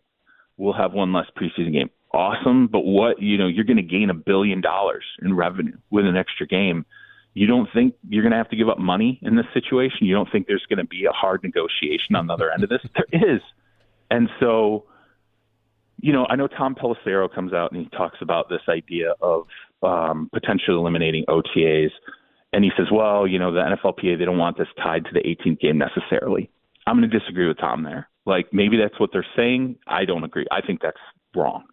We'll have one less preseason game. Awesome. But what, you're going to gain $1 billion in revenue with an extra game. You don't think you're going to have to give up money in this situation? You don't think there's going to be a hard negotiation on the other end of this? There is. And so, I know Tom Pelissero comes out and he talks about this idea of potentially eliminating OTAs. And he says, well, the NFLPA, they don't want this tied to the 18th game necessarily. I'm going to disagree with Tom there. Like, maybe that's what they're saying. I don't agree. I think that's wrong.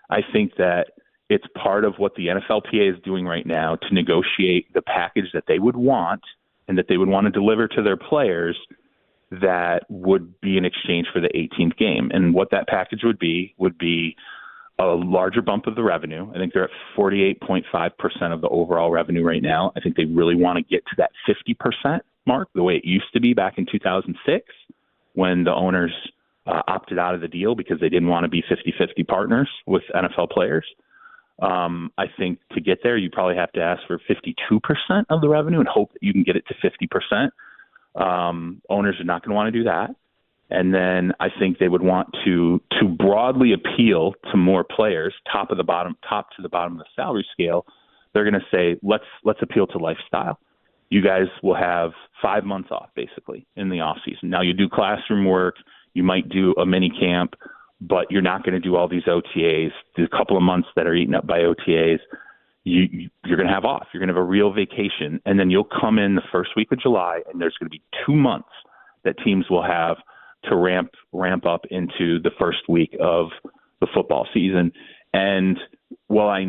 I think that it's part of what the NFLPA is doing right now to negotiate the package that they would want and that they would want to deliver to their players that would be in exchange for the 18th game. And what that package would be a larger bump of the revenue. I think they're at 48.5% of the overall revenue right now. I think they really want to get to that 50% mark, the way it used to be back in 2006 when the owners opted out of the deal because they didn't want to be 50-50 partners with NFL players. I think to get there, you probably have to ask for 52% of the revenue and hope that you can get it to 50%. Owners are not going to want to do that. And then I think they would want to broadly appeal to more players, top to the bottom of the salary scale. They're going to say, let's appeal to lifestyle. You guys will have 5 months off basically in the off season. Now you do classroom work, you might do a mini camp, but you're not going to do all these OTAs. The couple of months that are eaten up by OTAs, you're going to have off. You're going to have a real vacation, and then you'll come in the first week of July, and there's going to be 2 months that teams will have to ramp up into the first week of the football season. And while I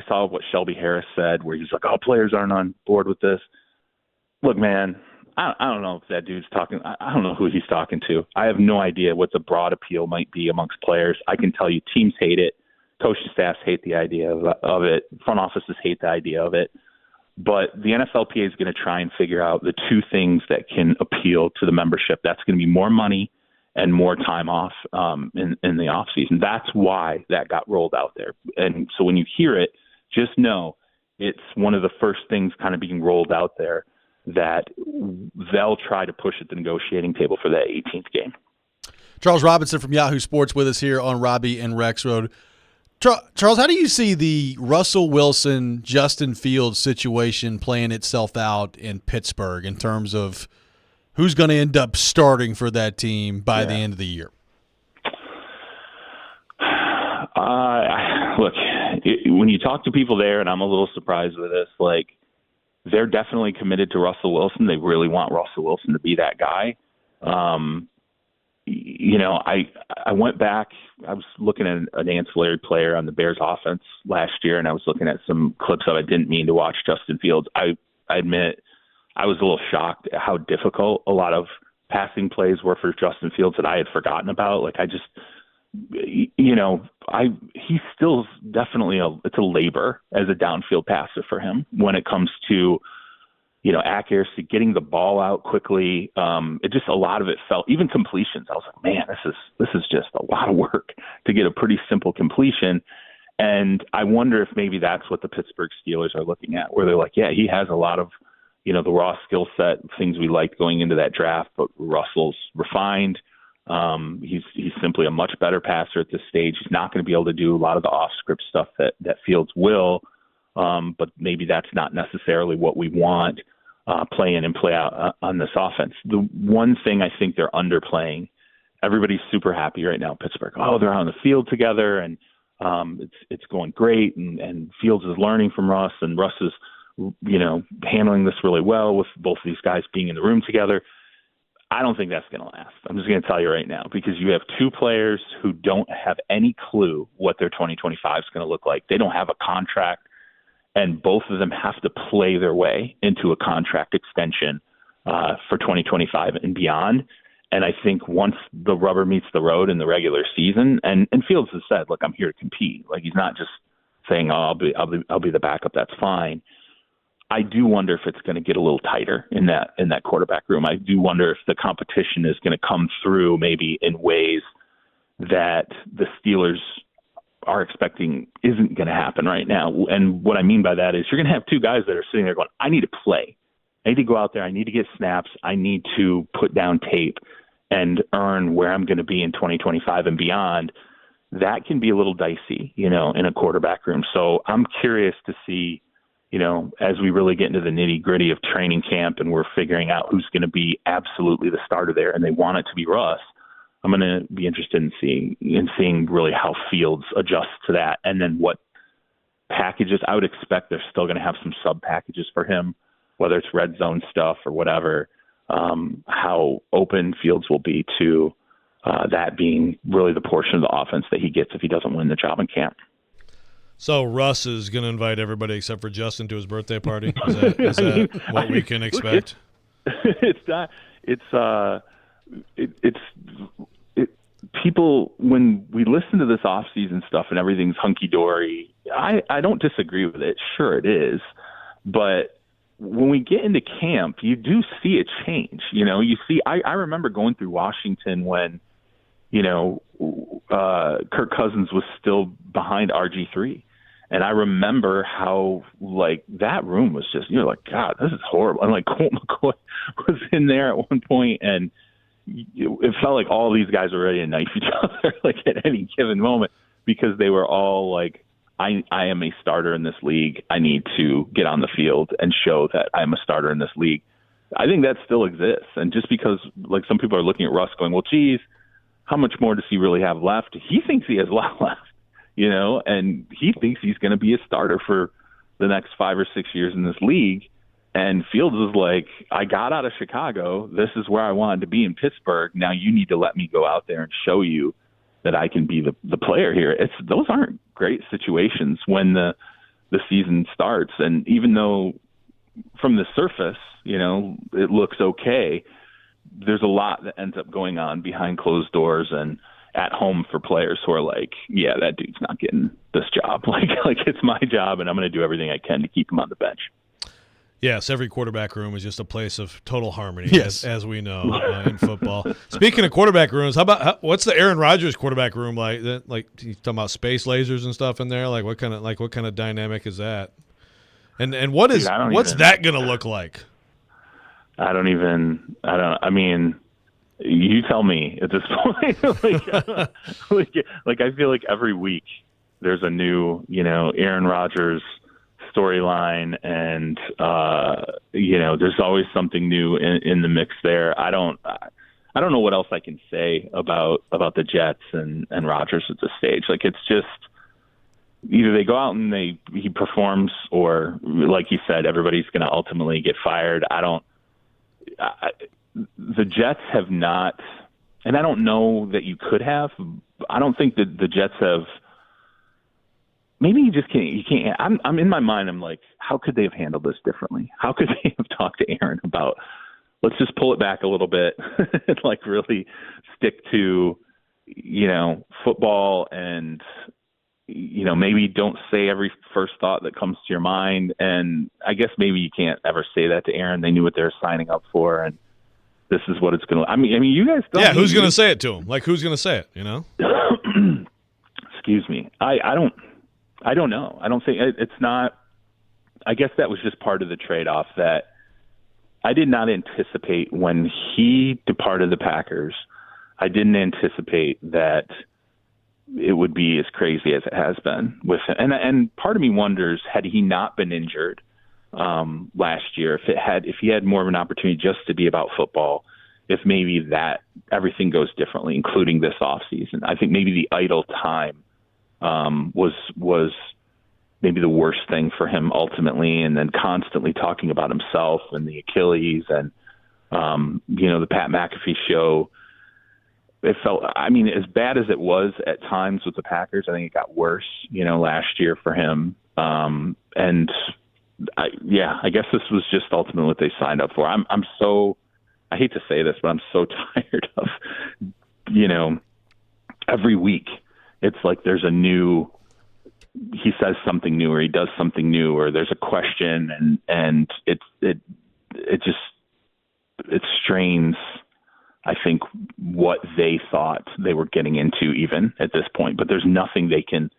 saw what Shelby Harris said, where he's like, "Oh, players aren't on board with this." Look, man, I don't know if that dude's talking. I don't know who he's talking to. I have no idea what the broad appeal might be amongst players. I can tell you teams hate it. Coaching staffs hate the idea of it. Front offices hate the idea of it. But the NFLPA is going to try and figure out the 2 things that can appeal to the membership. That's going to be more money and more time off in the offseason. That's why that got rolled out there. And so when you hear it, just know it's one of the first things kind of being rolled out there that they'll try to push at the negotiating table for that 18th game. Charles Robinson from Yahoo Sports with us here on Robby and Rexrode. Charles, how do you see the Russell Wilson, Justin Fields situation playing itself out in Pittsburgh in terms of who's going to end up starting for that team by the end of the year? Look, when you talk to people there, and I'm a little surprised with this, like, they're definitely committed to Russell Wilson. They really want Russell Wilson to be that guy. I went back. I was looking at an ancillary player on the Bears offense last year, and I was looking at some clips of it. I didn't mean to watch Justin Fields. I admit I was a little shocked at how difficult a lot of passing plays were for Justin Fields that I had forgotten about. Like, he's still definitely it's a labor as a downfield passer for him when it comes to accuracy, getting the ball out quickly. It just, a lot of it felt, even completions. I was like, man, this is just a lot of work to get a pretty simple completion. And I wonder if maybe that's what the Pittsburgh Steelers are looking at, where they're like, yeah, he has a lot of, the raw skill set, things we liked going into that draft, but Russell's refined. He's simply a much better passer at this stage. He's not going to be able to do a lot of the off-script stuff that Fields will, but maybe that's not necessarily what we want play in and play out on this offense. The one thing I think they're underplaying, everybody's super happy right now, Pittsburgh. Oh, they're on the field together, and it's going great, and Fields is learning from Russ, and Russ is handling this really well with both of these guys being in the room together. I don't think that's going to last. I'm just going to tell you right now, because you have two players who don't have any clue what their 2025 is going to look like. They don't have a contract, and both of them have to play their way into a contract extension for 2025 and beyond. And I think once the rubber meets the road in the regular season, and Fields has said, look, I'm here to compete. Like, he's not just saying, oh, I'll be the backup. That's fine. I do wonder if it's going to get a little tighter in that quarterback room. I do wonder if the competition is going to come through maybe in ways that the Steelers are expecting isn't going to happen right now. And what I mean by that is you're going to have two guys that are sitting there going, I need to play. I need to go out there. I need to get snaps. I need to put down tape and earn where I'm going to be in 2025 and beyond. That can be a little dicey, in a quarterback room. So I'm curious to see, as we really get into the nitty-gritty of training camp and we're figuring out who's going to be absolutely the starter there, and they want it to be Russ, I'm going to be interested in seeing really how Fields adjusts to that, and then what packages. I would expect they're still going to have some sub-packages for him, whether it's red zone stuff or whatever, how open Fields will be to that being really the portion of the offense that he gets if he doesn't win the job in camp. So Russ is going to invite everybody except for Justin to his birthday party. Is that what we can expect? It's not. It's people, when we listen to this off-season stuff and everything's hunky-dory, I don't disagree with it. Sure, it is. But when we get into camp, you do see a change. You see, I remember going through Washington when, Kirk Cousins was still behind RG3. And I remember how, that room was just, you're like, God, this is horrible. And, Colt McCoy was in there at one point, and it felt like all these guys were ready to knife each other, at any given moment, because they were all like, I am a starter in this league. I need to get on the field and show that I'm a starter in this league. I think that still exists. And just because, some people are looking at Russ going, well, geez, how much more does he really have left? He thinks he has a lot left. And he thinks he's going to be a starter for the next 5 or 6 years in this league. And Fields is like, I got out of Chicago. This is where I wanted to be in Pittsburgh. Now you need to let me go out there and show you that I can be the player here. Those aren't great situations when the season starts. And even though from the surface, it looks okay, there's a lot that ends up going on behind closed doors and at home for players who are like, yeah, that dude's not getting this job. It's my job, and I'm going to do everything I can to keep him on the bench. Yes, every quarterback room is just a place of total harmony, yes, as we know in football. Speaking of quarterback rooms, what's the Aaron Rodgers quarterback room like? He's talking about space lasers and stuff in there. What kind of dynamic is that? And what's that going to look like? I mean, you tell me at this point. I feel like every week there's a new, Aaron Rodgers storyline, and there's always something new in the mix there. I don't know what else I can say about the Jets and Rodgers at this stage. It's just either they go out and he performs, or like you said, everybody's going to ultimately get fired. The Jets have not, and I don't know that you could have. I don't think that the Jets have. Maybe you just can't. You can't. I'm in my mind. I'm like, how could they have handled this differently? How could they have talked to Aaron about, let's just pull it back a little bit and really stick to, football and maybe don't say every first thought that comes to your mind. And I guess maybe you can't ever say that to Aaron. They knew what they were signing up for, and this is what it's going to – I mean, you guys don't – Yeah, who's going to say it to him? Like, who's going to say it, Excuse me. I don't know. I don't think it's not – I guess that was just part of the trade-off that I did not anticipate when he departed the Packers. I didn't anticipate that it would be as crazy as it has been with him. And part of me wonders, had he not been injured last year, if he had more of an opportunity just to be about football, if maybe that everything goes differently, including this offseason. I think maybe the idle time was maybe the worst thing for him ultimately, and then constantly talking about himself and the Achilles and, the Pat McAfee show. It felt, I mean, as bad as it was at times with the Packers, I think it got worse, last year for him. I guess this was just ultimately what they signed up for. I hate to say this, but I'm so tired of, every week it's like there's he says something new or he does something new or there's a question and it strains, I think, what they thought they were getting into even at this point. But there's nothing they can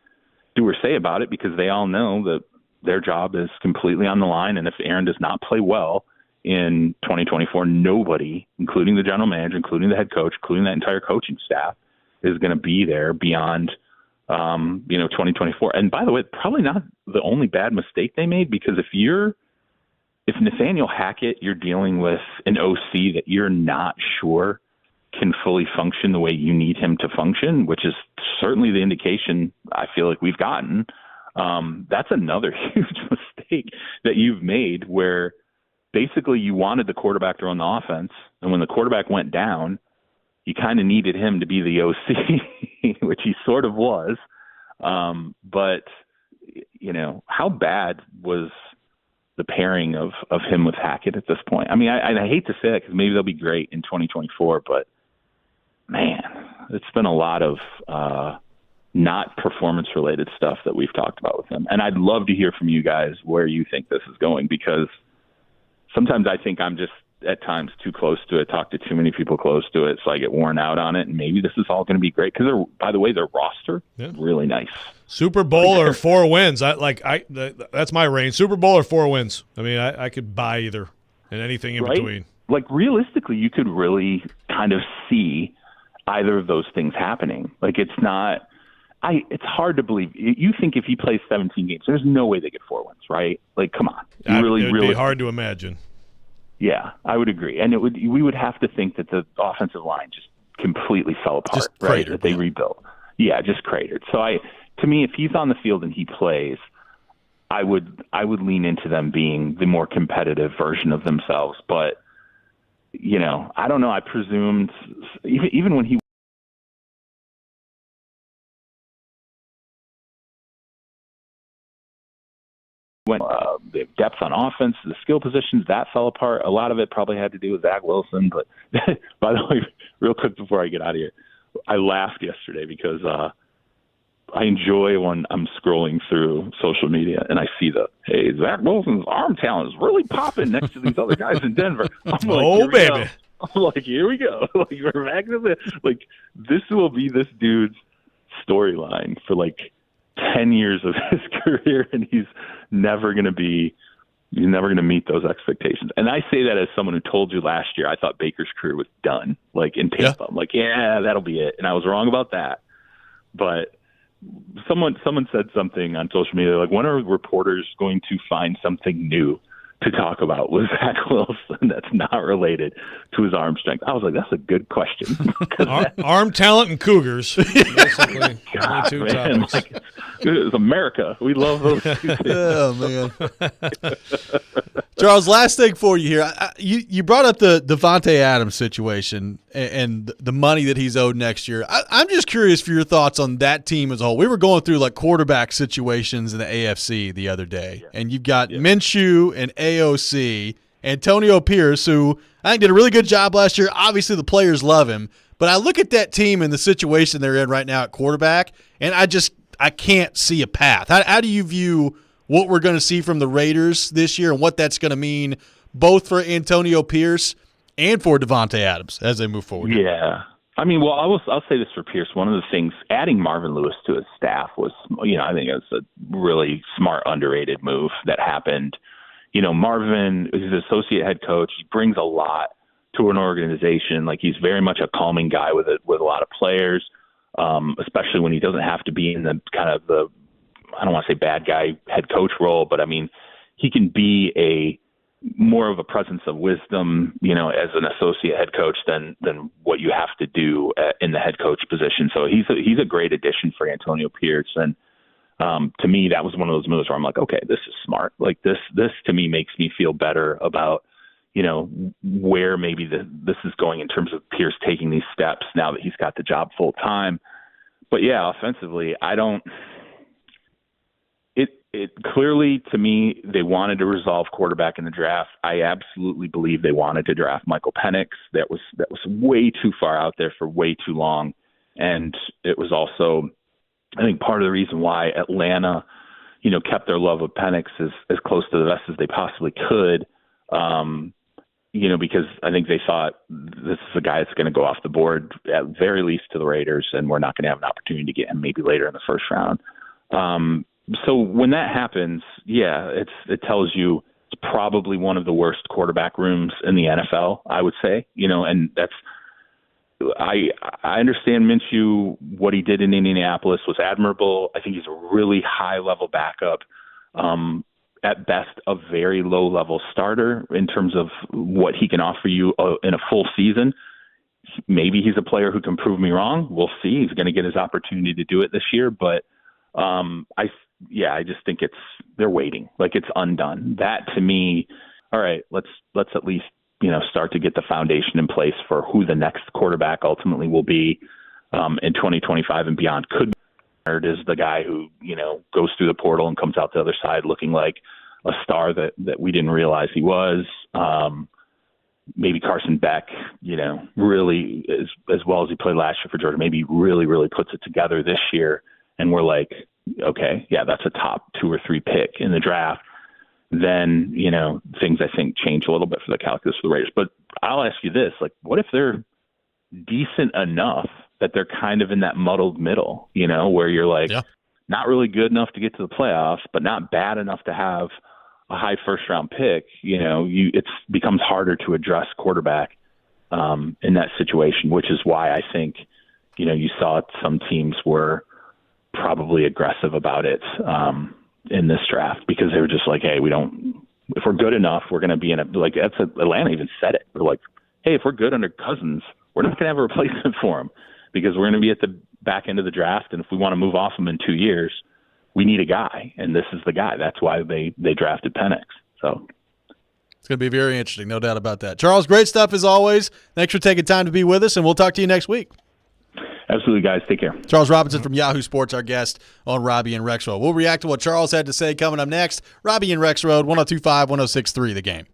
do or say about it because they all know that their job is completely on the line. And if Aaron does not play well in 2024, nobody, including the general manager, including the head coach, including that entire coaching staff, is going to be there beyond 2024. And by the way, probably not the only bad mistake they made, because if Nathaniel Hackett, you're dealing with an OC that you're not sure can fully function the way you need him to function, which is certainly the indication I feel like we've gotten, that's another huge mistake that you've made, where basically you wanted the quarterback to run the offense, and when the quarterback went down, you kind of needed him to be the OC, which he sort of was. But, how bad was the pairing of him with Hackett at this point? I mean, I hate to say that because maybe they'll be great in 2024, but man, it's been a lot of not performance related stuff that we've talked about with him. And I'd love to hear from you guys where you think this is going, because sometimes I think I'm just at times too close to it, talk to too many people close to it, so I get worn out on it. And maybe this is all going to be great because, by the way, their roster really nice. Super Bowl or 4 wins. That's my range. Super Bowl or 4 wins. I mean, I could buy either and anything in between. Like realistically, you could really kind of see either of those things happening. Like it's hard to believe. You think if he plays 17 games, there's no way they get 4 wins, right? Like, come on. It would be hard to imagine. Yeah, I would agree. And we would have to think that the offensive line just completely fell apart, just right? cratered, that they rebuilt. Yeah, just cratered. So to me, if he's on the field and he plays, I would lean into them being the more competitive version of themselves. But, I don't know. I presumed even when he went the depth on offense, the skill positions, that fell apart. A lot of it probably had to do with Zach Wilson. But by the way, real quick before I get out of here, I laughed yesterday because I enjoy when I'm scrolling through social media and I see hey, Zach Wilson's arm talent is really popping next to these other guys in Denver. I'm like, baby. I'm like, here we go. Like, we're back to this. Like, this will be this dude's storyline for 10 years of his career, and he's never going to meet those expectations. And I say that as someone who told you last year I thought Baker's career was done, in Tampa. Yeah. I'm like, yeah, that'll be it. And I was wrong about that. But someone said something on social media, like, when are reporters going to find something new to talk about with Zach Wilson that's not related to his arm strength? I was like, that's a good question. Arm talent and Cougars. Basically, God, two man, topics. It's America. We love those two things. Oh, man. Charles, last thing for you here. You brought up the Devontae Adams situation and the money that he's owed next year. I'm just curious for your thoughts on that team as a whole. We were going through quarterback situations in the AFC the other day, and you've got Minshew and AOC, Antonio Pierce, who I think did a really good job last year. Obviously, the players love him. But I look at that team and the situation they're in right now at quarterback, and I can't see a path. How do you view what we're going to see from the Raiders this year and what that's going to mean both for Antonio Pierce and for Devontae Adams as they move forward? Yeah. I mean, well, I'll say this for Pierce. One of the things, adding Marvin Lewis to his staff was, I think it was a really smart, underrated move that happened. Marvin is an associate head coach. He brings a lot to an organization. Like, he's very much a calming guy with a lot of players, especially when he doesn't have to be in the kind of the, I don't want to say bad guy head coach role, but I mean, he can be more of a presence of wisdom, as an associate head coach than what you have to do in the head coach position. So he's a great addition for Antonio Pierce. And to me, that was one of those moves where I'm like, okay, this is smart. Like this to me makes me feel better about, where maybe this is going in terms of Pierce taking these steps now that he's got the job full time. But yeah, offensively, It clearly, to me, they wanted to resolve quarterback in the draft. I absolutely believe they wanted to draft Michael Penix. That was way too far out there for way too long, and it was also, I think, part of the reason why Atlanta, kept their love of Penix as close to the vest as they possibly could. Because I think they thought this is a guy that's going to go off the board at very least to the Raiders, and we're not going to have an opportunity to get him maybe later in the first round. So when that happens, yeah, it tells you it's probably one of the worst quarterback rooms in the NFL, I would say, and that's, I understand Minshew, what he did in Indianapolis was admirable. I think he's a really high level backup, at best a very low level starter in terms of what he can offer you in a full season. Maybe he's a player who can prove me wrong. We'll see. He's going to get his opportunity to do it this year, but I just think they're waiting. Like, it's undone. That to me, all right, let's at least, start to get the foundation in place for who the next quarterback ultimately will be in 2025 and beyond. Could be Leonard is the guy who, goes through the portal and comes out the other side looking like a star that we didn't realize he was. Maybe Carson Beck, really as well as he played last year for Georgia, maybe really, really puts it together this year. And we're like, okay, yeah, that's a top 2 or 3 pick in the draft. Then, things I think change a little bit for the calculus for the Raiders. But I'll ask you this, like, what if they're decent enough that they're kind of in that muddled middle, where you're like, not really good enough to get to the playoffs, but not bad enough to have a high first round pick, it becomes harder to address quarterback in that situation, which is why I think, you saw some teams were probably aggressive about it in this draft, because they were just like, hey, if we're good enough, we're going to be Atlanta even said it. They're like, hey, if we're good under Cousins, we're not going to have a replacement for him, because we're going to be at the back end of the draft. And if we want to move off him in 2 years, we need a guy. And this is the guy. That's why they drafted Penix. So it's going to be very interesting. No doubt about that. Charles, great stuff as always. Thanks for taking time to be with us, and we'll talk to you next week. Absolutely, guys. Take care. Charles Robinson from Yahoo Sports, our guest on Robby and Rexrode. We'll react to what Charles had to say coming up next. Robby and Rexrode, 102.5, 106.3, The Game.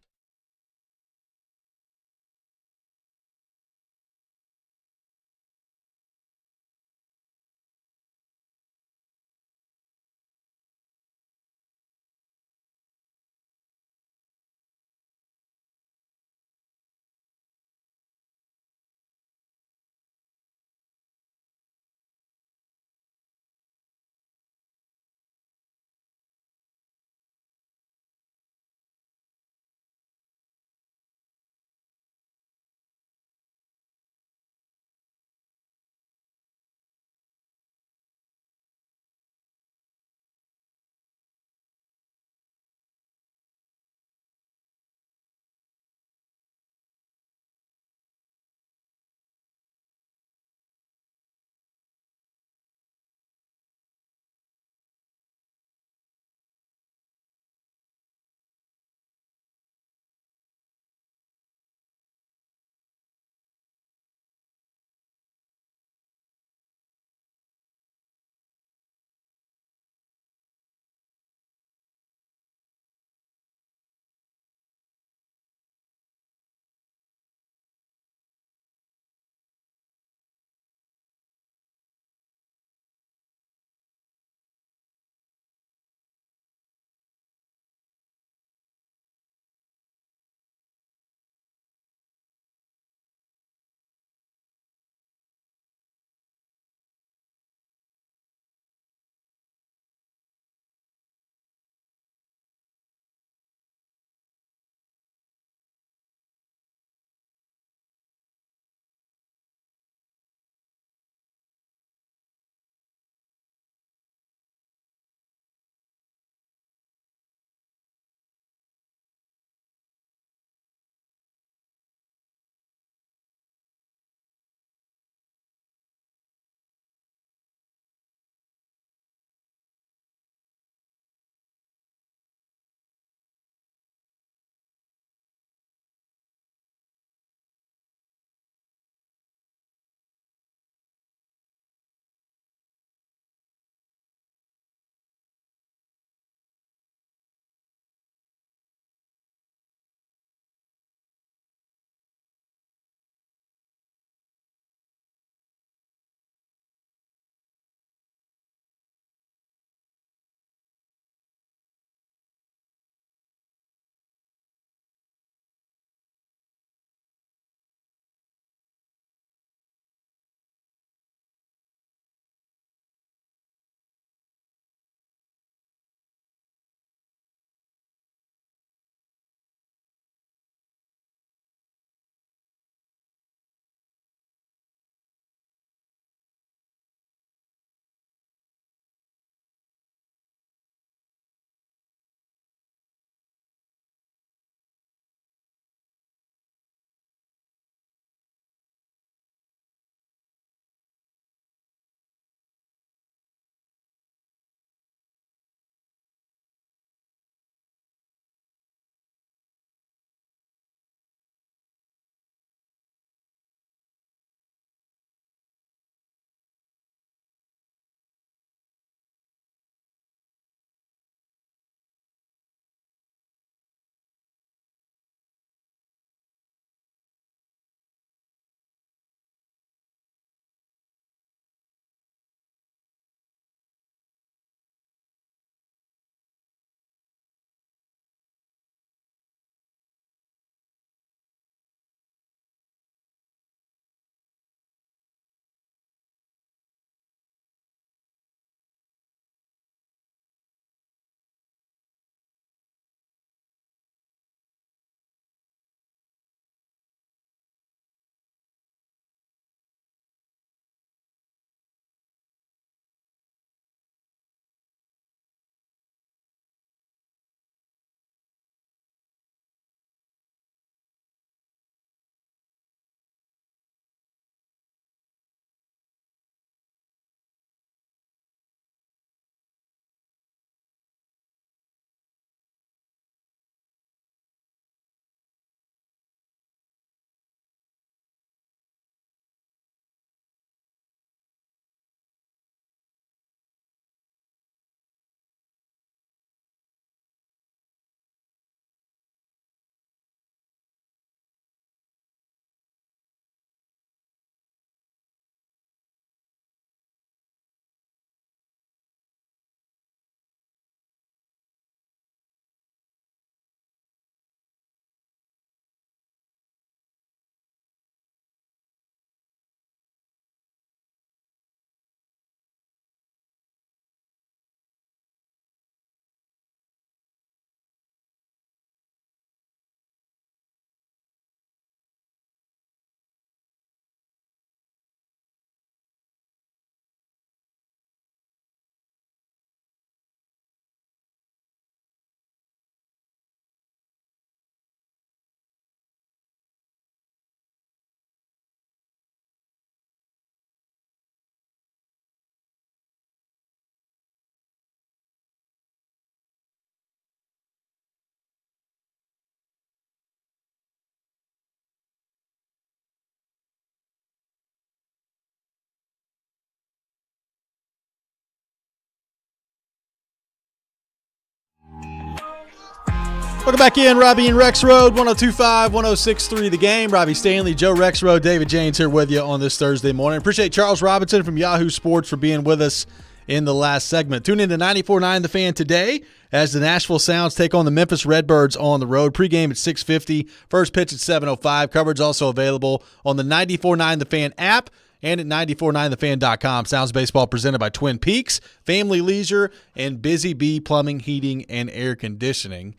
Welcome back in, Robby and Rexrode, 102.5, 106.3 The Game. Robbie Stanley, Joe Rexrode, David James here with you on this Thursday morning. Appreciate Charles Robinson from Yahoo Sports for being with us in the last segment. Tune in to 94.9 The Fan today as the Nashville Sounds take on the Memphis Redbirds on the road. Pregame at 6:50, first pitch at 7:05. Coverage also available on the 94.9 The Fan app and at 949thefan.com. Sounds Baseball presented by Twin Peaks, Family Leisure, and Busy Bee Plumbing, Heating, and Air Conditioning.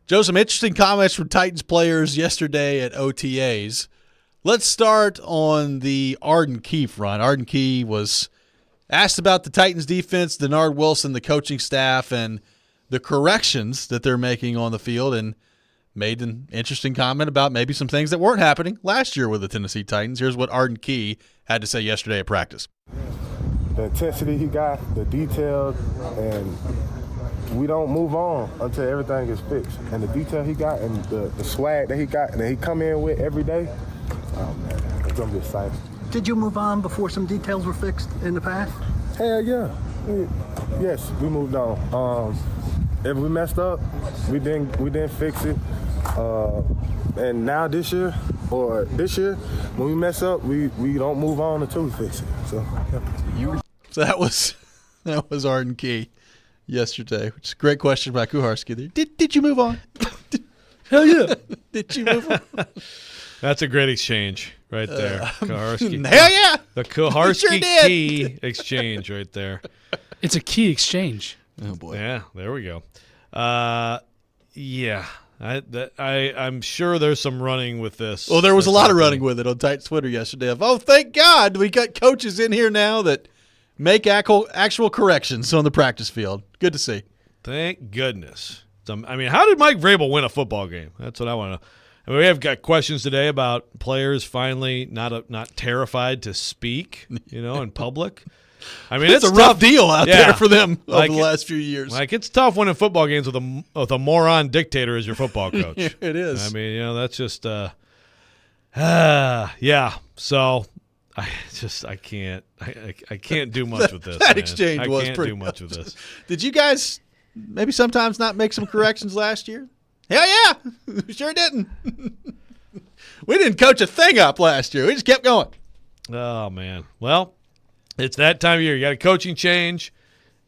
Joe, some interesting comments from Titans players yesterday at OTAs. Let's start on the Arden Key front. Arden Key was asked about the Titans defense, Denard Wilson, the coaching staff, and the corrections that they're making on the field, and made an interesting comment about maybe some things that weren't happening last year with the Tennessee Titans. Here's what Arden Key had to say yesterday at practice. The intensity he got, the detail, and we don't move on until everything is fixed. And the detail he got and the swag that he got and that he come in with every day, oh man, it's going to be exciting. Did you move on before some details were fixed in the past? Hell yeah. Yes, we moved on. If we messed up, we didn't fix it. And now this year, when we mess up, we don't move on until we fix it. So, yeah. So that was Arden Key yesterday, which is a great question by Kuharski there. Did you move on? Hell yeah. Did you move on? That's a great exchange right there. Kuharski. Hell yeah. The Kuharski Sure did. Key exchange right there. It's a key exchange. Oh, boy. Yeah, there we go. Yeah. I'm sure there's some running with this. Well, there was a lot of running with it on Titans Twitter yesterday. Thank God we got coaches in here now that make actual corrections on the practice field. Good to see. Thank goodness. I mean, how did Mike Vrabel win a football game? That's what I want to. I mean, we have got questions today about players finally not terrified to speak, in public. I mean, it's a rough deal out there for them over the last few years. Like, it's tough winning football games with a moron dictator as your football coach. It is. I mean, that's just yeah. So I can't do much with this. That man. exchange was pretty. I can't do much with this. Did you guys maybe sometimes not make some corrections last year? Hell yeah, we sure didn't. We didn't coach a thing up last year. We just kept going. Oh man. Well, it's that time of year. You got a coaching change,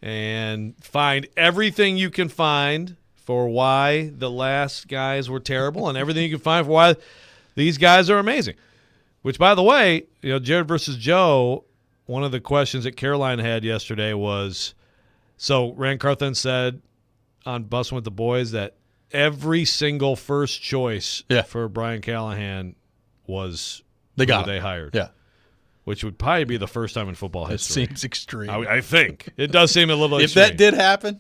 and find everything you can find for why the last guys were terrible, and everything you can find for why these guys are amazing. Which, by the way, Jared versus Joe, one of the questions that Caroline had yesterday was, so Rand Carthen said on Bussin' with the Boys that every single first choice for Brian Callahan was they hired. Yeah. Which would probably be the first time in football history. It seems extreme. I think. It does seem a little if extreme. That did happen,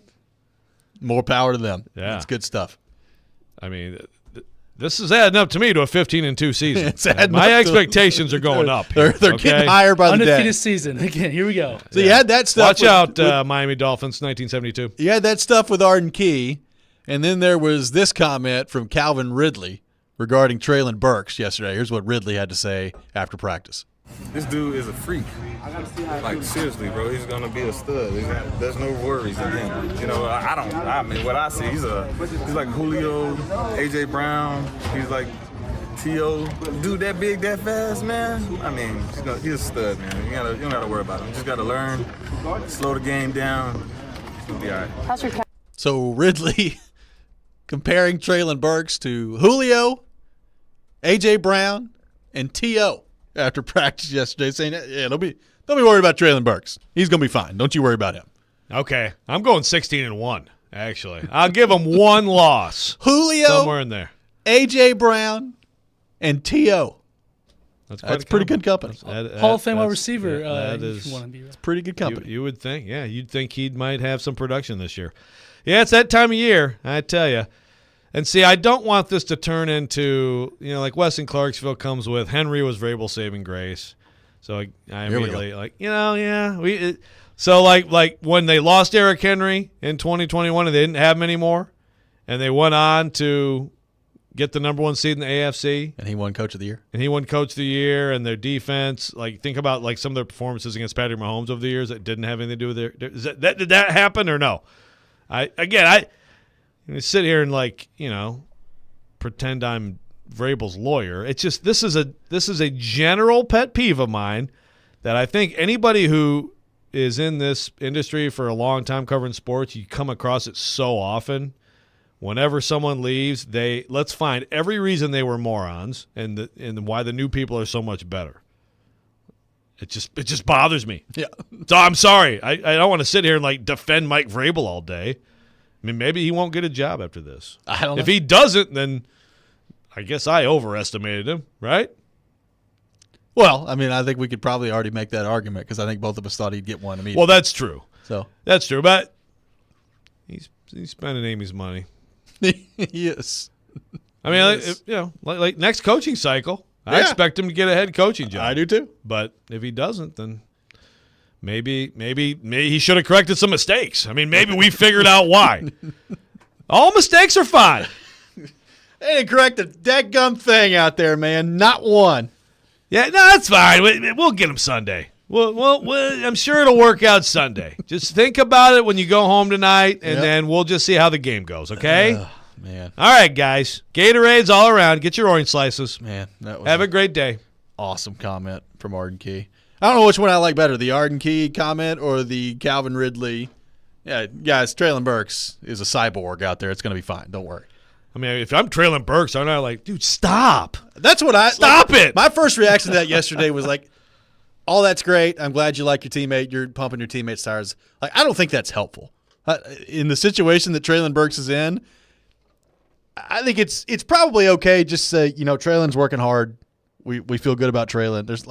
more power to them. Yeah. It's good stuff. I mean, this is adding up to me to a 15-2 season. My expectations are going up. They're getting higher by the day. Undefeated season. Again, here we go. So you had that stuff. Watch out, Miami Dolphins, 1972. You had that stuff with Arden Key, and then there was this comment from Calvin Ridley regarding Traylon Burks yesterday. Here's what Ridley had to say after practice. This dude is a freak. Like, seriously, bro, he's gonna be a stud. There's no worries in him. I mean, what I see, he's like Julio, AJ Brown. He's like T.O. Dude that big, that fast, man. I mean, he's a stud, man. You don't gotta worry about him. You just gotta learn, slow the game down. It's gonna be all right. So Ridley comparing Traylon Burks to Julio, AJ Brown, and T.O. after practice yesterday, saying, don't be worried about Traylon Burks. He's going to be fine. Don't you worry about him. Okay. I'm going 16-1, actually. I'll give him one loss. Julio, somewhere in there. A.J. Brown, and T.O. That's pretty good company. Hall of Fame wide receiver. It's pretty good company. You would think. Yeah, you'd think he might have some production this year. Yeah, it's that time of year, I tell you. And see, I don't want this to turn into, like Weston Clarksville comes with Henry was Vrabel's saving grace. So I immediately so like when they lost Eric Henry in 2021 and they didn't have him anymore, and they went on to get the number one seed in the AFC. And he won Coach of the Year. And their defense, think about some of their performances against Patrick Mahomes over the years that didn't have anything to do with did that happen or no? I sit here and pretend I'm Vrabel's lawyer. It's just this is a general pet peeve of mine that I think anybody who is in this industry for a long time covering sports, you come across it so often. Whenever someone leaves, let's find every reason they were morons and why the new people are so much better. It just bothers me. Yeah. So I'm sorry. I don't want to sit here and defend Mike Vrabel all day. I mean, maybe he won't get a job after this. I don't know. If he doesn't, then I guess I overestimated him, right? Well, I mean, I think we could probably already make that argument because I think both of us thought he'd get one immediately. Well, that's true. So that's true, but he's spending Amy's money. Yes. I mean, like next coaching cycle, I expect him to get a head coaching job. I do too. But if he doesn't, then maybe he should have corrected some mistakes. I mean, maybe we figured out why. All mistakes are fine. They didn't correct a dadgum thing out there, man. Not one. Yeah, no, that's fine. We'll get him Sunday. I'm sure it'll work out Sunday. Just think about it when you go home tonight, and then we'll just see how the game goes, okay? Man. All right, guys. Gatorades all around. Get your orange slices. Man, that was Have a great day. Awesome comment from Arden Key. I don't know which one I like better, the Arden Key comment or the Calvin Ridley. Yeah, guys, Traylon Burks is a cyborg out there. It's going to be fine. Don't worry. I mean, if I'm Traylon Burks, aren't I dude, stop. That's what Stop it. My first reaction to that yesterday was all that's great. I'm glad you like your teammate. You're pumping your teammates' tires. I don't think that's helpful. In the situation that Traylon Burks is in, I think it's probably okay just to say, Traylon's working hard. We feel good about Traylon. There's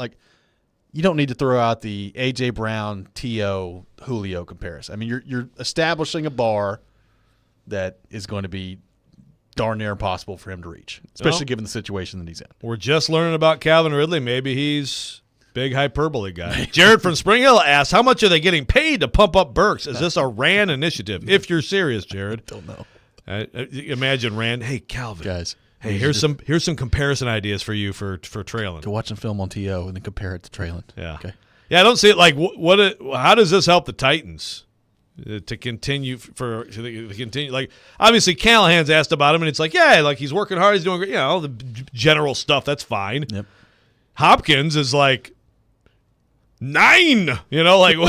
you don't need to throw out the A.J. Brown, T.O., Julio comparison. I mean, you're establishing a bar that is going to be darn near impossible for him to reach, especially given the situation that he's in. We're just learning about Calvin Ridley. Maybe he's big hyperbole guy. Jared from Spring Hill asked, how much are they getting paid to pump up Burks? Is this a RAN initiative? If you're serious, Jared. I don't know. Imagine RAN. Hey, Calvin. Guys. Hey, here's some comparison ideas for you for Traylon. Go watch some film on T.O. and then compare it to Traylon. Yeah. Okay. Yeah, I don't see it how does this help the Titans? To continue to continue, obviously Callahan's asked about him, and it's he's working hard, he's doing great, all the general stuff, that's fine. Yep. Hopkins is 9,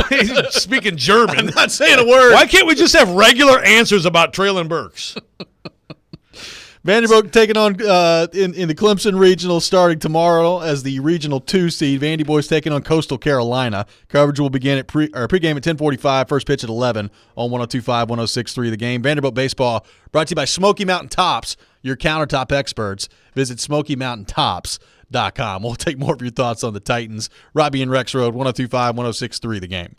he's speaking German. I'm not saying a word. Why can't we just have regular answers about Traylon Burks? Vanderbilt taking on in the Clemson Regional starting tomorrow as the Regional 2 seed. Vandy Boys taking on Coastal Carolina. Coverage will begin at pregame at 10:45, first pitch at 11 on 102.5, 106.3 The Game. Vanderbilt baseball brought to you by Smoky Mountain Tops, your countertop experts. Visit SmokyMountainTops.com. We'll take more of your thoughts on the Titans. Robby and Rexrode, 102.5, 106.3 The Game.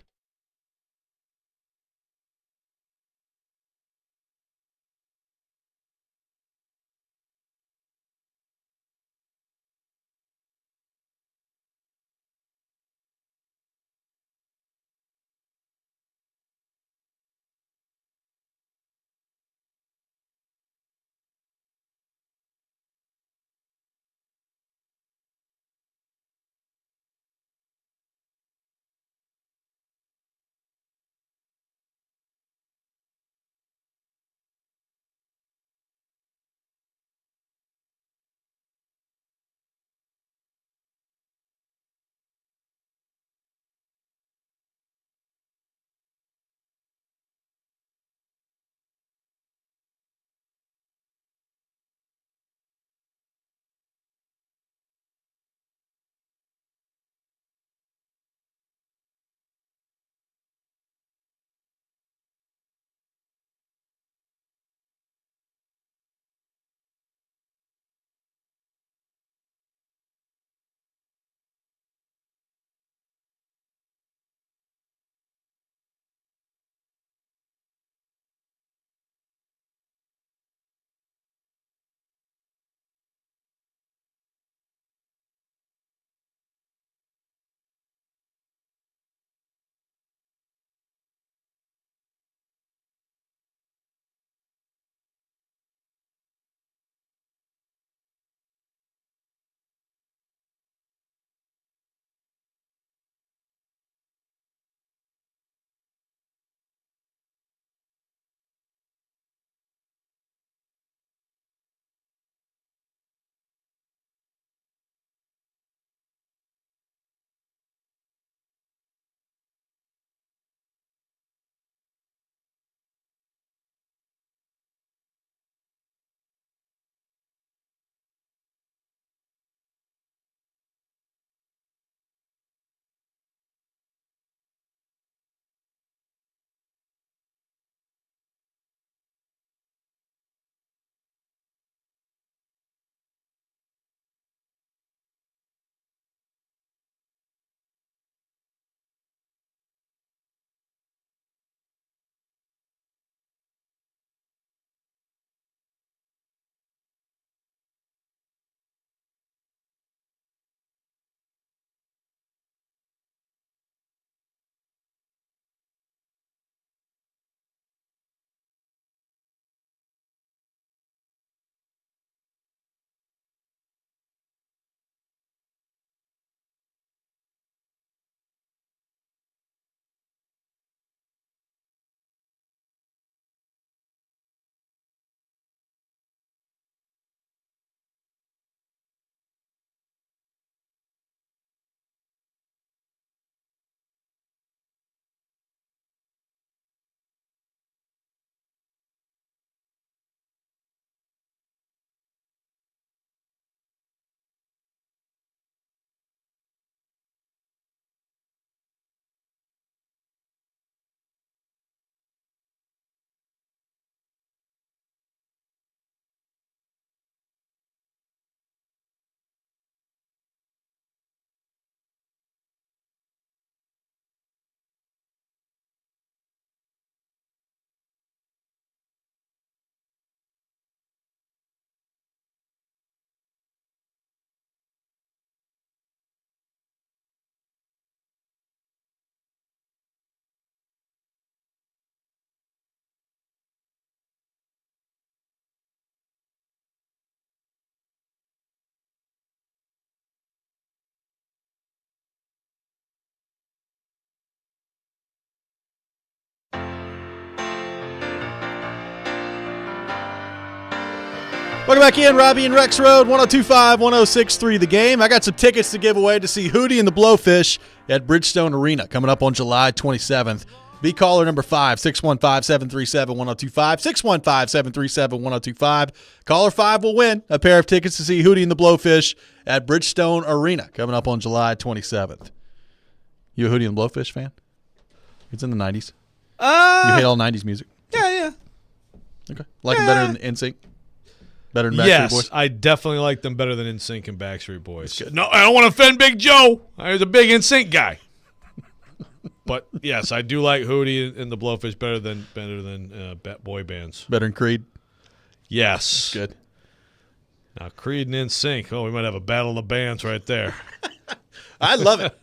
Welcome back in, Robby and Rexrode, 102.5, 106.3 The Game. I got some tickets to give away to see Hootie and the Blowfish at Bridgestone Arena coming up on July 27th. Be caller number 5, 615-737-1025, 615-737-1025. Caller 5 will win a pair of tickets to see Hootie and the Blowfish at Bridgestone Arena coming up on July 27th. You a Hootie and the Blowfish fan? It's in the 90s. You hate all 90s music? Yeah. Okay. Like them better than NSYNC? Better than Backstreet Boys? Yes, I definitely like them better than NSYNC and Backstreet Boys. No, I don't want to offend Big Joe. I was a big NSYNC guy. But yes, I do like Hootie and the Blowfish better than boy bands. Better than Creed? Yes. Good. Now Creed and NSYNC. Oh, we might have a battle of the bands right there. I love it.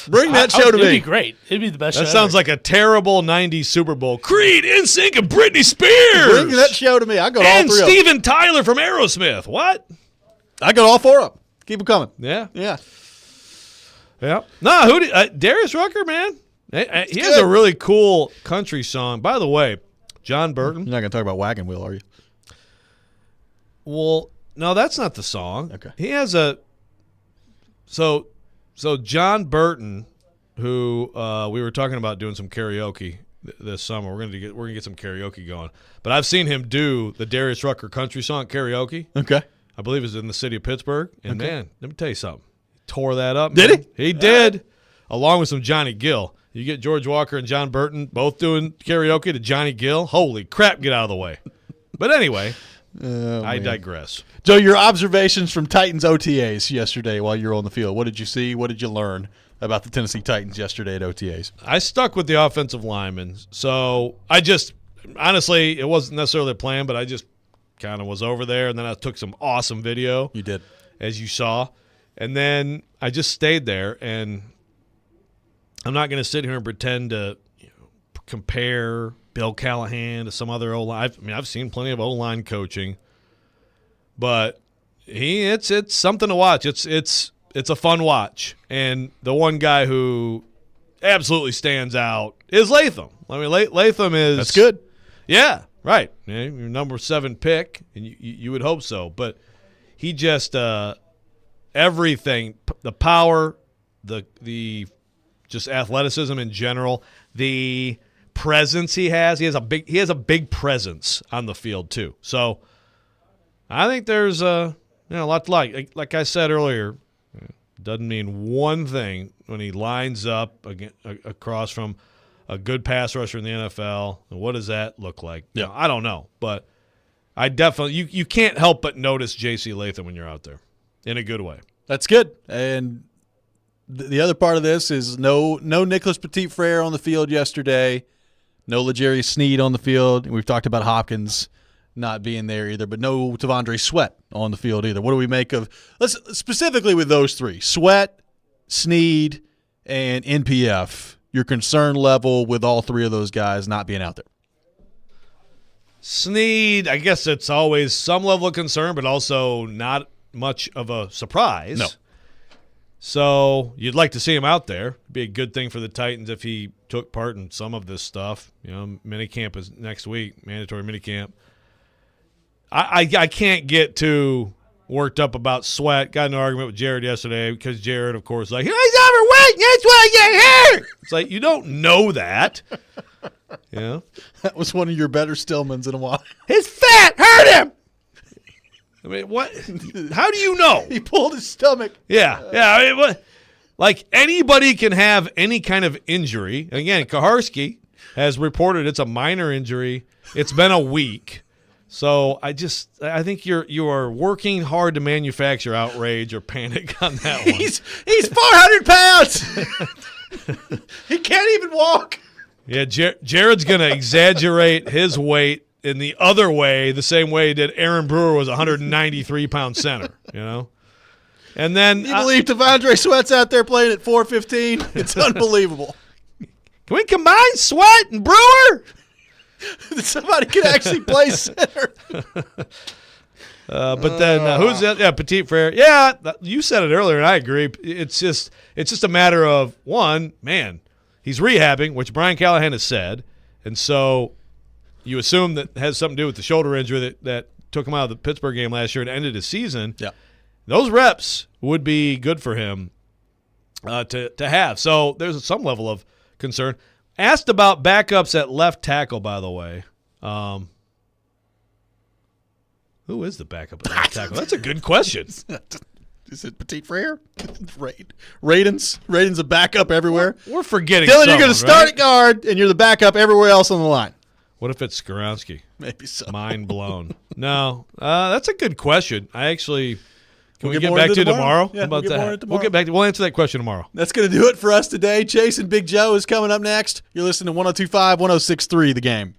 Bring that show to me. It'd be great. It'd be the best show That sounds ever. like a terrible 90s Super Bowl. Creed, NSYNC, and Britney Spears. Bring that show to me. I got all and three Steven Tyler from Aerosmith. What? I got all four of them. Keep them coming. Yeah. Yeah. No, Hootie, Darius Rucker, man. He has a really cool country song. By the way, John Burton. You're not going to talk about Wagon Wheel, are you? Well, no, that's not the song. Okay. He has a so John Burton, who we were talking about doing some karaoke this summer. We're gonna get some karaoke going. But I've seen him do the Darius Rucker country song karaoke. Okay. I believe it's in the city of Pittsburgh. And man, let me tell you something. He tore that up. Did man. he? He did, along with some Johnny Gill. You get George Walker and John Burton both doing karaoke to Johnny Gill. Holy crap, get out of the way. But anyway, I digress. Joe, your observations from Titans OTAs yesterday while you were on the field. What did you see? What did you learn about the Tennessee Titans yesterday at OTAs? I stuck with the offensive linemen. So I just, honestly, it wasn't necessarily a plan, but I just kind of was over there, and then I took some awesome video. You did. As you saw. And then I just stayed there, and I'm not going to sit here and pretend to compare Bill Callahan to some other O-line. I've seen plenty of O-line coaching, but it's something to watch. It's a fun watch. And the one guy who absolutely stands out is Latham. I mean, Latham is – That's good. Yeah, right. Yeah, your number 7 pick, and you would hope so. But he just everything, the power, the just athleticism in general, the presence he has. He has a big presence on the field too. So I think there's a lot to like. Like I said earlier, doesn't mean one thing when he lines up across from a good pass rusher in the NFL. And what does that look like? Yeah, I don't know, but I definitely you can't help but notice J.C. Latham when you're out there in a good way. That's good. And the other part of this is no Nicholas Petit-Frere on the field yesterday, no L'Jarius Sneed on the field. We've talked about Hopkins not being there either, but no T'Vondre Sweat on the field either. What do we make of – let's specifically with those three, Sweat, Sneed, and NPF, your concern level with all three of those guys not being out there? Sneed, I guess it's always some level of concern, but also not much of a surprise. No. So you'd like to see him out there. It'd be a good thing for the Titans if he took part in some of this stuff. Minicamp is next week, mandatory minicamp. I can't get too worked up about Sweat. Got in an argument with Jared yesterday because Jared, of course, like, he's overweight. That's why I get hurt. It's like, you don't know that. That was one of your better Stillmans in a while. His fat hurt him. I mean, what? How do you know? He pulled his stomach. Yeah. I mean, what? Like, anybody can have any kind of injury. Again, Kaharski has reported it's a minor injury. It's been a week. So I think you are working hard to manufacture outrage or panic on that one. He's 400 pounds. He can't even walk. Yeah, Jared's going to exaggerate his weight in the other way, the same way he did Aaron Brewer was 193-pound center, And then you believe T'Vondre Sweat's out there playing at 415? It's unbelievable. Can we combine Sweat and Brewer? Somebody can actually play center. But then who's that? Yeah, Petit-Frere. Yeah, you said it earlier, and I agree. It's just a matter of, one, man, he's rehabbing, which Brian Callahan has said, and so you assume that has something to do with the shoulder injury that took him out of the Pittsburgh game last year and ended his season. Yeah. Those reps would be good for him to have. So there's some level of concern. Asked about backups at left tackle, by the way. Who is the backup at left tackle? That's a good question. Is it Petit Frere? Raden's a backup everywhere. We're forgetting Dylan, you're going to start right? at guard, and you're the backup everywhere else on the line. What if it's Skoronski? Maybe so. Mind blown. No, that's a good question. I actually can we get get more back into to tomorrow? tomorrow? Yeah, How about we'll get more that? into tomorrow. We'll get back. We'll answer that question tomorrow. That's going to do it for us today. Chase and Big Joe is coming up next. You're listening to 102.5, 106.3 The Game.